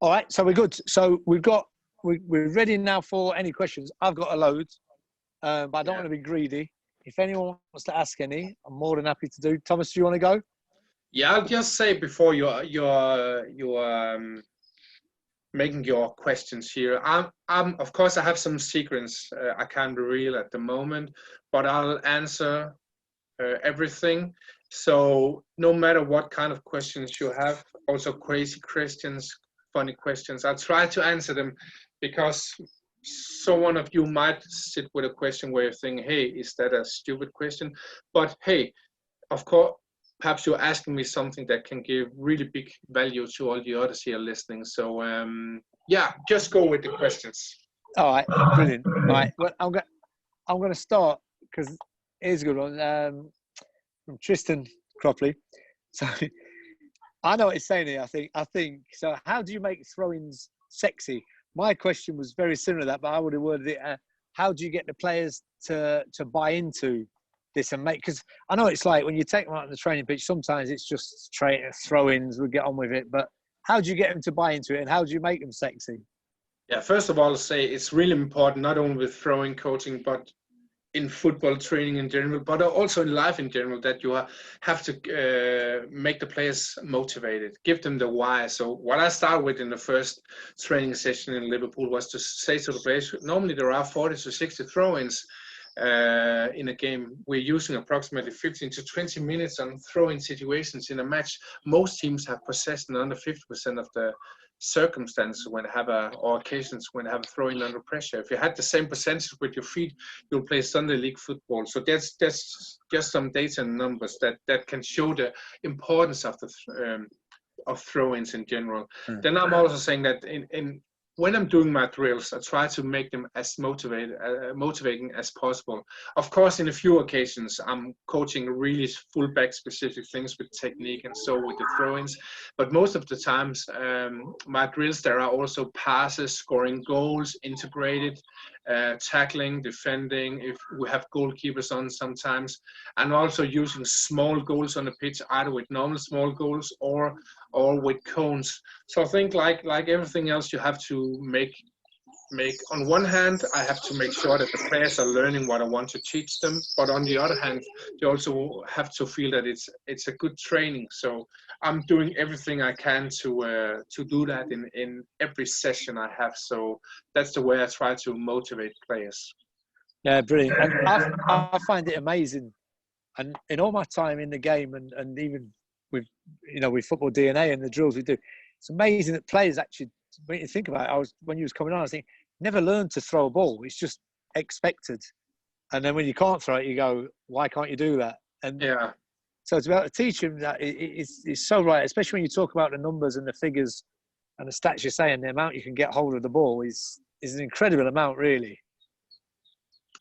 All right, so we're good. So we're ready now for any questions. I've got a load, but I don't want to be greedy. If anyone wants to ask any, I'm more than happy to do. Thomas, do you want to go? Yeah, I'll just say before you're making your questions here. I'm of course I have some secrets I can't reveal at the moment, but I'll answer everything. So no matter what kind of questions you have, also crazy questions, funny questions, I'll try to answer them, because so one of you might sit with a question where you think, hey, is that a stupid question? But hey, of course, perhaps you're asking me something that can give really big value to all the others here listening. So yeah, just go with the questions. All right, brilliant. All right, well, I'm going to start, because here's a good one from Tristan Cropley. So I know what he's saying here. I think so. How do you make throw-ins sexy? My question was very similar to that, but I would have worded it. How do you get the players to buy into this and make? Because I know it's like when you take them out on the training pitch, sometimes it's just throw-ins. We'll get on with it. But how do you get them to buy into it, and how do you make them sexy? Yeah, first of all, I'll say it's really important, not only with throwing coaching, but in football training in general, but also in life in general, that you have to make the players motivated, give them the why. So what I started with in the first training session in Liverpool was to say to the players, normally there are 40 to 60 throw-ins in a game. We're using approximately 15 to 20 minutes on throw-in situations in a match. Most teams have possession under 50% of the circumstances when or occasions when have a throw-in under pressure. If you had the same percentage with your feet, you'll play Sunday League football. So that's just some data and numbers that can show the importance of the of throw-ins in general. Then I'm also saying that when I'm doing my drills, I try to make them as motivating as possible. Of course, in a few occasions, I'm coaching really fullback specific things with technique and so with the throw-ins. But most of the times, my drills, there are also passes, scoring goals, integrated, tackling, defending, if we have goalkeepers on sometimes, and also using small goals on the pitch, either with normal small goals or with cones. So I think like everything else, you have to make on one hand, I have to make sure that the players are learning what I want to teach them, but on the other hand, they also have to feel that it's a good training. So I'm doing everything I can to do that in every session I have. So that's the way I try to motivate players. Yeah, brilliant. And I find it amazing, and in all my time in the game, and even with with Football DNA and the drills we do, it's amazing that players actually, when you think about it, when you was coming on, I was thinking, never learned to throw a ball. It's just expected. And then when you can't throw it, you go, why can't you do that? And yeah. So to be able to teach him that is so right, especially when you talk about the numbers and the figures and the stats you're saying, the amount you can get hold of the ball is an incredible amount, really.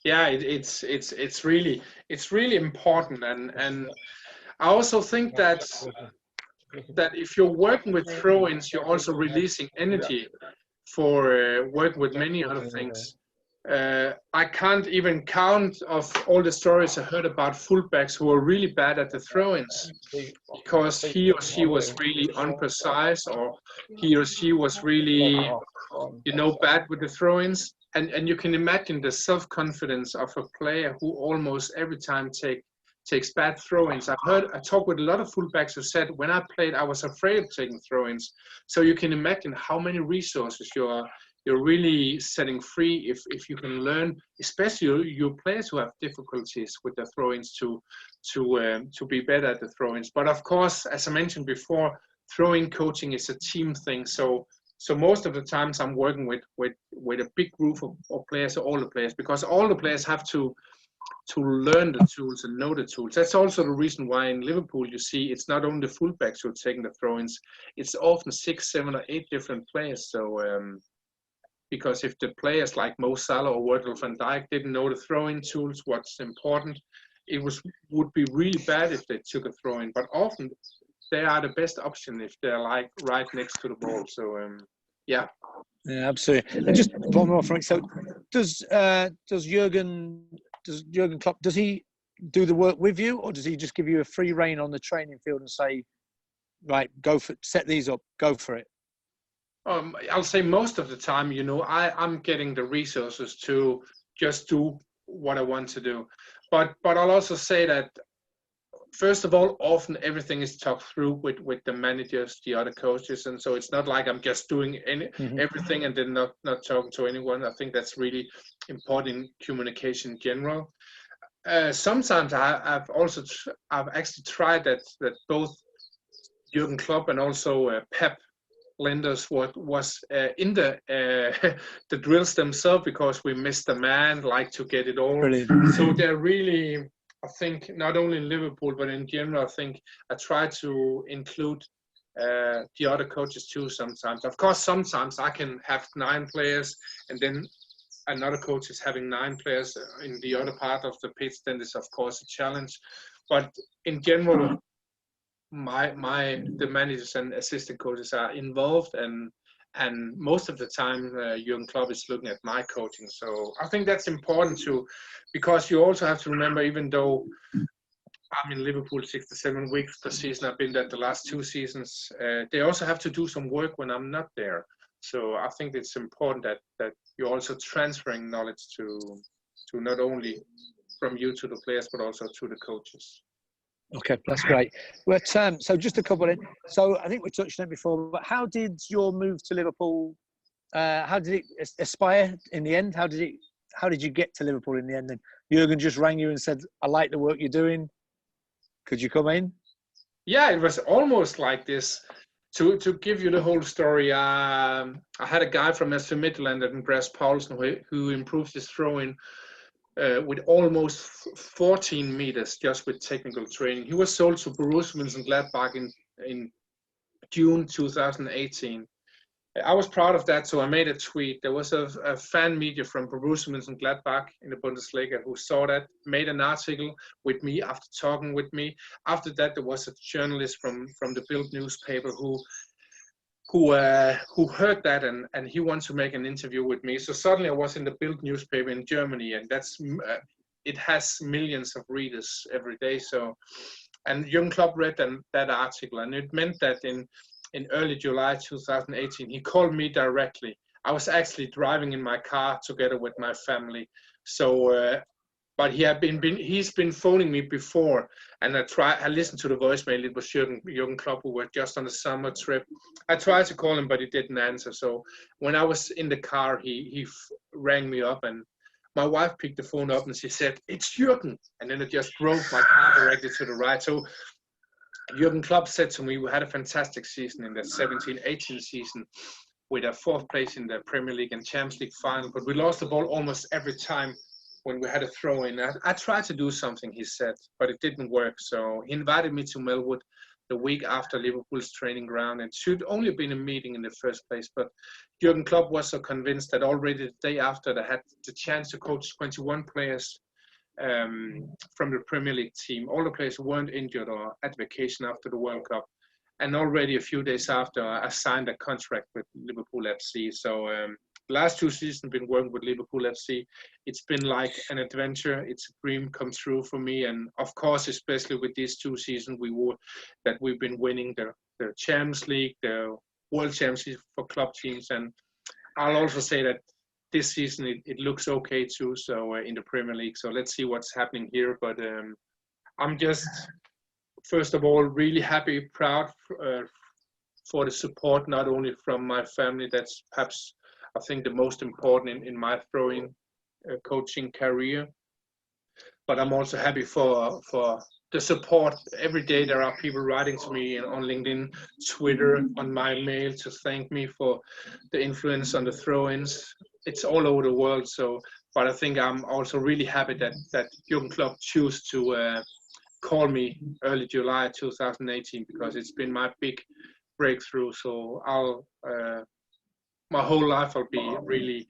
Yeah, it's really important, and I also think that if you're working with throw-ins, you're also releasing energy for working with many other things. I can't even count of all the stories I heard about fullbacks who are really bad at the throw-ins because he or she was really unprecise, or he or she was really, bad with the throw-ins. And you can imagine the self-confidence of a player who almost every time takes bad throw-ins. I talked with a lot of fullbacks who said, when I played, I was afraid of taking throw-ins. So you can imagine how many resources you're really setting free if you can learn, especially your players who have difficulties with the throw-ins to be better at the throw-ins. But of course, as I mentioned before, throwing coaching is a team thing. So most of the times I'm working with a big group of players, all the players, because all the players have to learn the tools and know the tools. That's also the reason why in Liverpool you see it's not only the fullbacks who are taking the throw-ins, it's often 6, 7, or 8 different players. So because if the players like Mo Salah or Virgil van Dijk didn't know the throw-in tools, what's important, it would be really bad if they took a throw-in. But often they are the best option if they're like right next to the ball. So yeah. Yeah, absolutely. And just one more from it. So, does Jurgen Klopp, does he do the work with you, or does he just give you a free rein on the training field and say, right, set these up, go for it? I'll say most of the time, I'm getting the resources to just do what I want to do. But I'll also say that, first of all, often everything is talked through with the managers, the other coaches, and so it's not like I'm just doing everything and then not talking to anyone. I think that's really important in communication in general. Sometimes I've actually tried that both Jurgen Klopp and also Pep Lenders was in the the drills themselves, because we missed the man, like to get it all. Brilliant. So they're really, I think, not only in Liverpool but in general, I think I try to include the other coaches too. Sometimes, of course, sometimes I can have 9 players and then another coach is having 9 players in the other part of the pitch. Then it's of course a challenge, but in general, the managers and assistant coaches are involved, and most of the time Jurgen Klopp is looking at my coaching. So I think that's important too, because you also have to remember, even though I'm in Liverpool 6 to 7 weeks per season, I've been there the last 2 seasons, they also have to do some work when I'm not there. So I think it's important that you're also transferring knowledge to not only from you to the players but also to the coaches. Okay, that's great. But so just a couple in. So I think we touched on it before, but how did your move to Liverpool? How did it aspire in the end? How did you get to Liverpool in the end? And Jurgen just rang you and said, "I like the work you're doing. Could you come in?" Yeah, it was almost like this. To give you the whole story, I had a guy from SV Midtjylland, Andreas Paulsen, who improved his throwing with almost 14 meters just with technical training. He was sold to Borussia Mönchengladbach in June 2018. I was proud of that, so I made a tweet. There was a fan media from Borussia Mönchengladbach in the Bundesliga who saw that, made an article with me after talking with me. After that, there was a journalist from the Bild newspaper who heard that, and he wanted to make an interview with me. So suddenly I was in the Bild newspaper in Germany, and it has millions of readers every day. So, and Jurgen Klopp read that article, and it meant that in early July 2018, he called me directly. I was actually driving in my car together with my family. So, but he's been phoning me before, and I listened to the voicemail. It was Jurgen Klopp, who were just on a summer trip. I tried to call him, but he didn't answer. So when I was in the car, he rang me up, and my wife picked the phone up and she said, "It's Jurgen." And then I just drove my car directly to the right. So Jurgen Klopp said to me, we had a fantastic season in the 17-18 season with a 4th place in the Premier League and Champions League final, but we lost the ball almost every time when we had a throw-in. I tried to do something, he said, but it didn't work. So he invited me to Melwood the week after Liverpool's training ground. It should only have been a meeting in the first place, but Jurgen Klopp was so convinced that already the day after they had the chance to coach 21 players from the Premier League team. All the players weren't injured or at vacation after the World Cup. And already a few days after, I signed a contract with Liverpool FC. So the last 2 seasons I've been working with Liverpool FC. It's been like an adventure. It's a dream come true for me. And of course, especially with these 2 seasons we've been winning the Champions League, the World Champions League for club teams. And I'll also say that this season it looks okay too, so in the Premier League. So let's see what's happening here. But I'm just, first of all, really happy, proud for the support, not only from my family. That's perhaps, I think, the most important in my throwing coaching career. But I'm also happy for the support. Every day there are people writing to me on LinkedIn, Twitter, on my mail to thank me for the influence on the throw-ins. It's all over the world. So, but I think I'm also really happy that Jurgen Klopp chose to call me early July 2018, because it's been my big breakthrough. So I'll my whole life I'll be really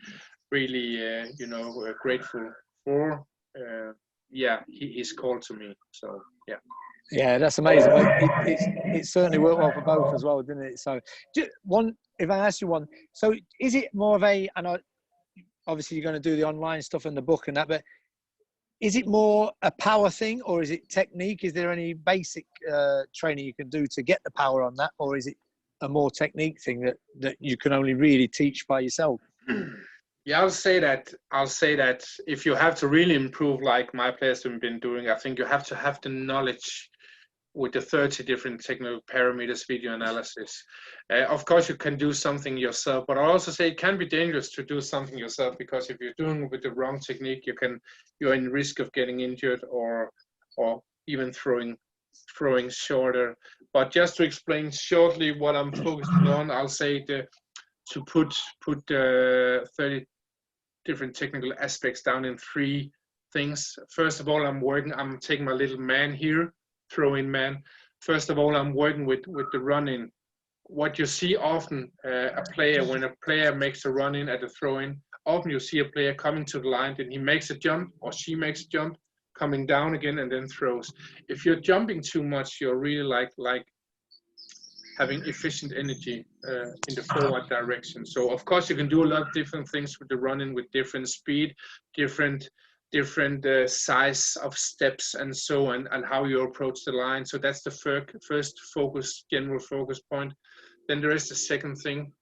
grateful for. He's called to me. So yeah. Yeah, that's amazing. Well, it certainly worked well for both as well, didn't it? So, if I ask you one, so is it more of a, and obviously you're going to do the online stuff and the book and that, but is it more a power thing or is it technique? Is there any basic training you can do to get the power on that, or is it a more technique thing that you can only really teach by yourself? Yeah, I'll say that if you have to really improve, like my players have been doing, I think you have to have the knowledge with the 30 different technical parameters, video analysis. Of course, you can do something yourself, but I also say it can be dangerous to do something yourself, because if you're doing it with the wrong technique, you're in risk of getting injured or even throwing shorter. But just to explain shortly what I'm focusing on, I'll say to put 30 different technical aspects down in 3 things. First of all, I'm taking my little man here, throw-in man. First of all, I'm working with the run-in. What you see often, when a player makes a run-in at a throw-in, often you see a player coming to the line, then he makes a jump or she makes a jump, coming down again and then throws. If you're jumping too much, you're really like having efficient energy in the forward direction. So of course you can do a lot of different things with the running, with different speed, different size of steps and so on, and how you approach the line. So that's the first general focus point. Then there is the second thing.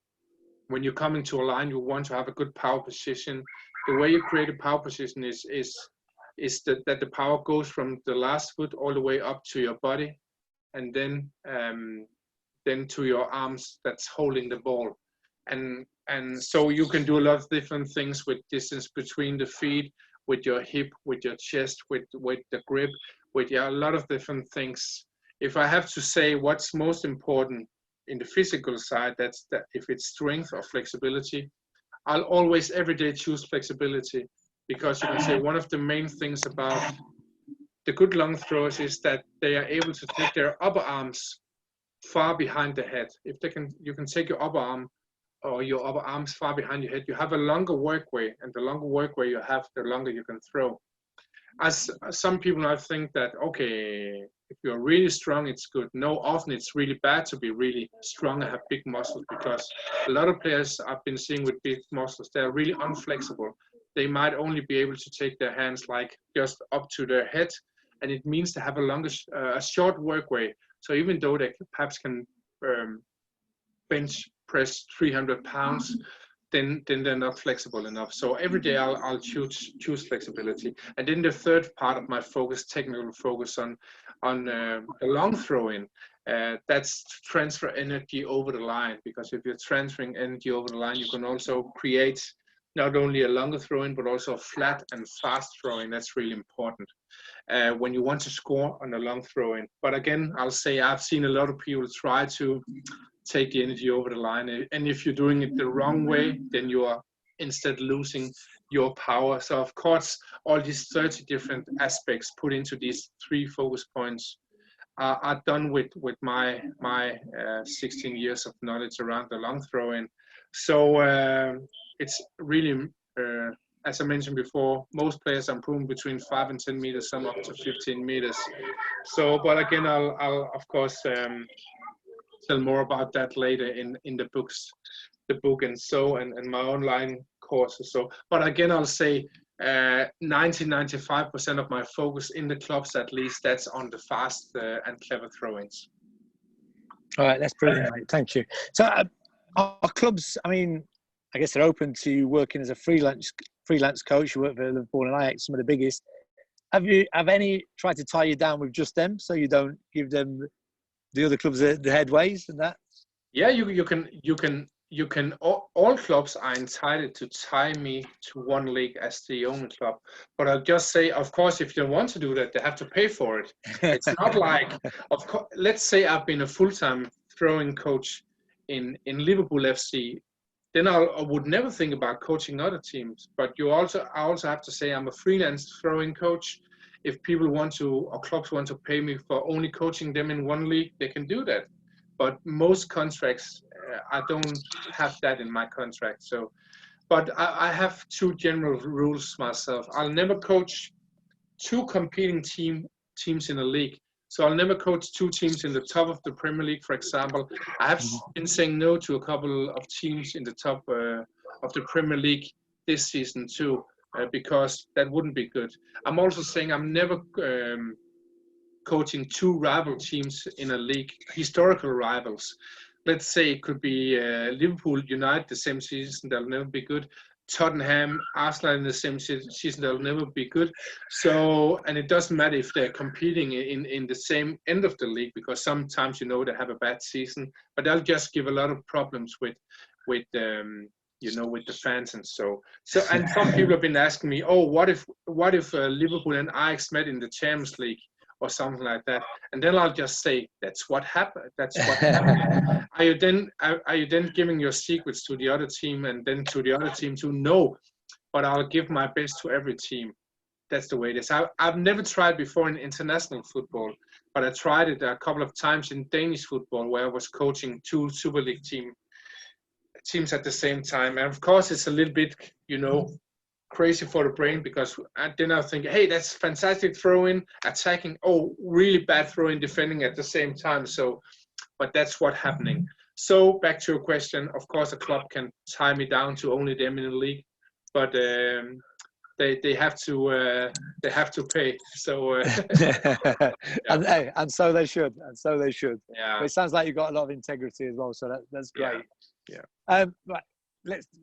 When you're coming to a line, you want to have a good power position. The way you create a power position is that the power goes from the last foot all the way up to your body, and then to your arms that's holding the ball. And so you can do a lot of different things with distance between the feet, with your hip, with your chest, with the grip, with a lot of different things. If I have to say what's most important in the physical side, that's that if it's strength or flexibility, I'll always every day choose flexibility, because you can say one of the main things about the good long throwers is that they are able to take their upper arms far behind the head. If you can take your upper arm or your upper arms far behind your head, you have a longer workway, and the longer workway you have, the longer you can throw. As some people might think that, okay, if you're really strong, it's good. No, often it's really bad to be really strong and have big muscles, because a lot of players I've been seeing with big muscles, they're really unflexible. They might only be able to take their hands like just up to their head, and it means to have a short workway. So even though they perhaps can bench press 300 pounds, then they're not flexible enough. So every day I'll choose flexibility. And then the third part of my focus, technical focus on the long throw-in, that's to transfer energy over the line. Because if you're transferring energy over the line, you can also create not only a longer throw-in, but also a flat and fast throw-in. That's really important when you want to score on a long throw-in. But again, I'll say I've seen a lot of people try to take the energy over the line, and if you're doing it the wrong way, then you are instead losing your power. So of course, all these 30 different aspects put into these 3 focus points are done with my 16 years of knowledge around the long throw-in. So it's really, as I mentioned before, most players are improving between 5 and 10 meters, some up to 15 meters. So, but again, I'll of course tell more about that later in the book and my online courses. So, but again, I'll say 95% of my focus in the clubs, at least, that's on the fast and clever throw-ins. All right, that's brilliant, mate. Thank you. So, our clubs, I mean, I guess they're open to working as a freelance coach. You work for Liverpool and Ajax, some of the biggest. Have any tried to tie you down with just them, so you don't give them the other clubs the headways and that? Yeah, you can. All clubs are entitled to tie me to one league as the only club. But I'll just say, of course, if they want to do that, they have to pay for it. It's not like, of course, let's say I've been a full-time throwing coach in Liverpool FC, then I would never think about coaching other teams. But I also have to say I'm a freelance throwing coach. If people want to, or clubs want to pay me for only coaching them in one league, they can do that. But most contracts, I don't have that in my contract. So, but I have two general rules myself. I'll never coach two competing teams in a league. So I'll never coach two teams in the top of the Premier League, for example. I have been saying no to a couple of teams in the top of the Premier League this season too, because that wouldn't be good. I'm also saying I'm never coaching two rival teams in a league, historical rivals. Let's say it could be Liverpool United the same season, that'll never be good. Tottenham, Arsenal in the same season, that'll never be good. So, and it doesn't matter if they're competing in the same end of the league, because sometimes they have a bad season, but they'll just give a lot of problems with the fans and so. And some people have been asking me, oh, what if Liverpool and Ajax met in the Champions League or something like that? And then I'll just say, that's what happened. That's what happened. Are you then giving your secrets to the other team and then to the other team to know? But I'll give my best to every team. That's the way it is. I've never tried before in international football, but I tried it a couple of times in Danish football, where I was coaching two Super League teams at the same time. And of course, it's a little bit, crazy for the brain, because then I think, hey, that's fantastic throw-in, attacking, oh, really bad throw-in, defending at the same time. So, but that's what's happening. So back to your question, of course, a club can tie me down to only them in the league, but they have to pay. So yeah. and so they should, Yeah. But it sounds like you've got a lot of integrity as well, so that's great. Yeah. Right.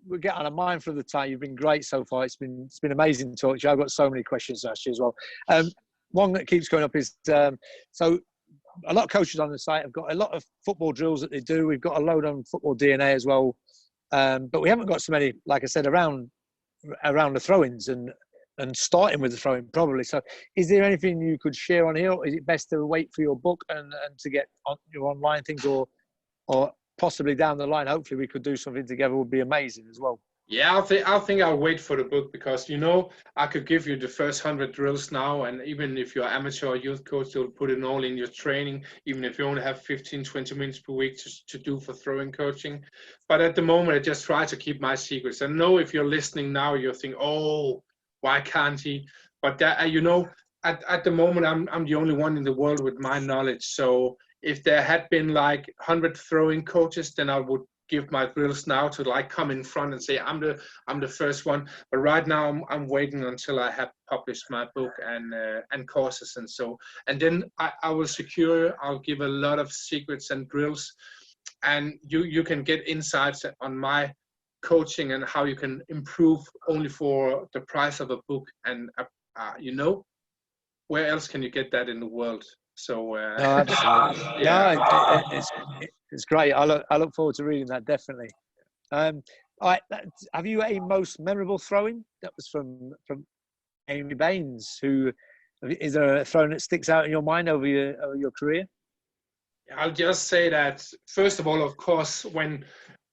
We'll get on. I'm mindful of the time. You've been great so far. It's been amazing to talk to you. I've got so many questions to ask you as well. One that keeps going up is so a lot of coaches on the site have got a lot of football drills that they do. We've got a load on football DNA as well, but we haven't got so many, like I said, around the throw-ins and starting with the throw-in probably. So is there anything you could share on here? Or is it best to wait for your book and to get on your online things, or possibly down the line, hopefully we could do something together, would be amazing as well. Yeah, I think I'll wait for the book, because I could give you the first 100 drills now, and even if you're amateur or youth coach, you'll put it all in your training, even if you only have 15-20 minutes per week to do for throwing coaching. But at the moment, I just try to keep my secrets. I know if you're listening now, you're thinking, oh, why can't he? But that, at the moment, I'm the only one in the world with my knowledge. So if there had been like 100 throwing coaches, then I would give my drills now to come in front and say I'm the first one. But right now I'm waiting until I have published my book and courses and so. And then I will I'll give a lot of secrets and drills, and you can get insights on my coaching and how you can improve only for the price of a book. And where else can you get that in the world? So no, absolutely. Yeah. No, it's great. I look forward to reading that, definitely. All right, have you a most memorable throw-in? That was from Amy Baines. Who is there a throw-in that sticks out in your mind over your career? I'll just say that first of all, of course, when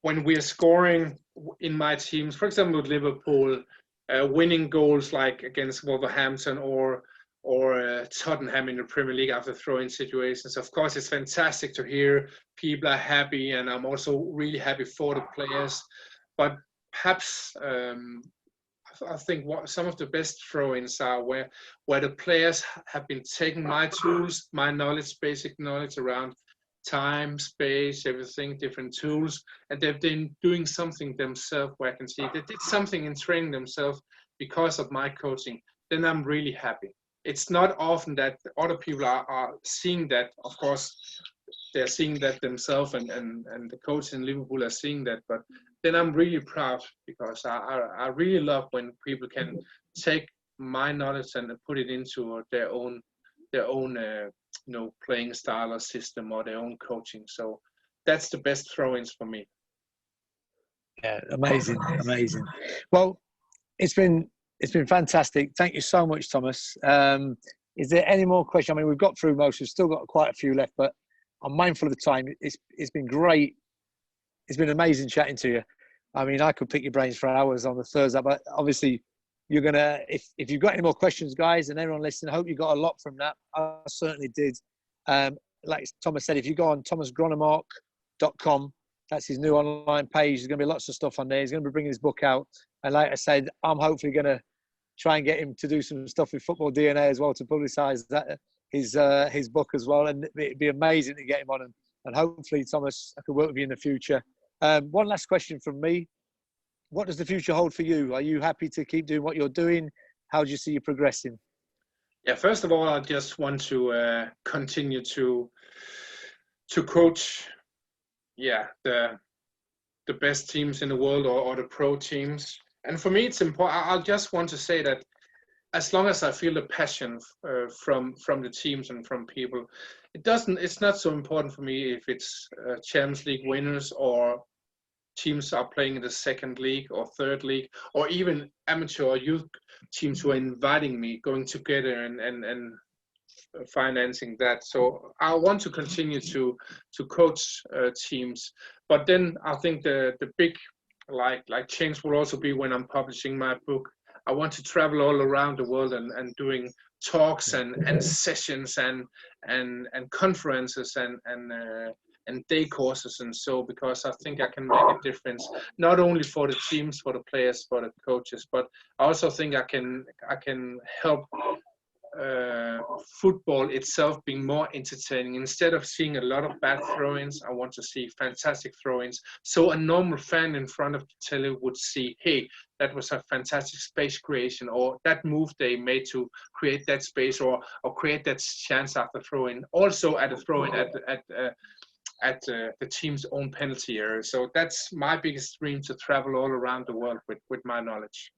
we are scoring in my teams, for example with Liverpool, winning goals like against Wolverhampton or Tottenham in the Premier League after throwing situations. Of course, it's fantastic to hear people are happy, and I'm also really happy for the players. But perhaps I think some of the best throw-ins are where the players have been taking my tools, my knowledge, basic knowledge around time, space, everything, different tools, and they've been doing something themselves where I can see they did something in training themselves because of my coaching. Then I'm really happy. It's not often that other people are seeing that. Of course, they're seeing that themselves, and the coach in Liverpool are seeing that. But then I'm really proud, because I really love when people can take my knowledge and put it into their own playing style or system or their own coaching. So that's the best throw-ins for me. Yeah, amazing. Well, it's been fantastic. Thank you so much, Thomas. Is there any more questions? I mean, we've got through most. We've still got quite a few left, but I'm mindful of the time. It's been great. It's been amazing chatting to you. I mean, I could pick your brains for hours on the Thursday, but obviously you're going to, if you've got any more questions, guys, and everyone listening, I hope you got a lot from that. I certainly did. like Thomas said, if you go on thomasgronnemark.com, that's his new online page. There's going to be lots of stuff on there. He's going to be bringing his book out. And like I said, I'm hopefully going to try and get him to do some stuff with Football DNA as well, to publicise that his book as well. And it'd be amazing to get him on. And hopefully, Thomas, I can work with you in the future. One last question from me. What does the future hold for you? Are you happy to keep doing what you're doing? How do you see you progressing? Yeah, first of all, I just want to continue to coach, the best teams in the world, or the pro teams. And for me, it's important. I just want to say that as long as I feel the passion from the teams and from people, it's not so important for me if it's Champions League winners or teams are playing in the second league or third league, or even amateur or youth teams who are inviting me, going together and financing that. So I want to continue to coach teams, but then I think the big like change will also be when I'm publishing my book. I want to travel all around the world and doing talks and sessions and conferences and day courses and so, because I think I can make a difference, not only for the teams, for the players, for the coaches, but I also think I can help football itself being more entertaining. Instead of seeing a lot of bad throw-ins, I want to see fantastic throw-ins. So a normal fan in front of the telly would see, hey, that was a fantastic space creation, or that move they made to create that space, or create that chance after throw-in. Also at a throw-in at the team's own penalty area. So that's my biggest dream, to travel all around the world with my knowledge.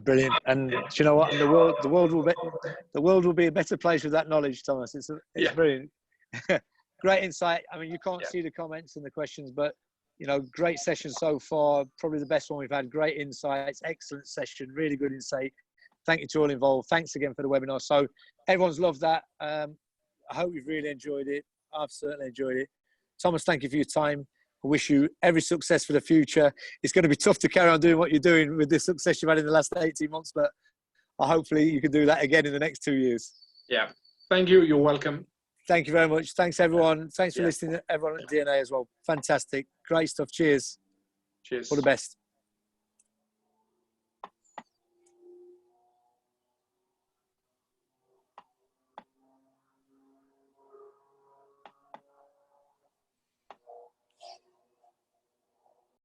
Brilliant. And do you know what? And the world will be a better place with that knowledge, Thomas. It's brilliant. Great insight. I mean, you can't see the comments and the questions, but great session so far. Probably the best one we've had. Great insights. Excellent session. Really good insight. Thank you to all involved. Thanks again for the webinar. So everyone's loved that. I hope you've really enjoyed it. I've certainly enjoyed it. Thomas, thank you for your time. I wish you every success for the future. It's going to be tough to carry on doing what you're doing with the success you've had in the last 18 months, but hopefully you can do that again in the next 2 years. Yeah. Thank you. You're welcome. Thank you very much. Thanks, everyone. Thanks for listening, everyone at DNA as well. Fantastic. Great stuff. Cheers. Cheers. All the best.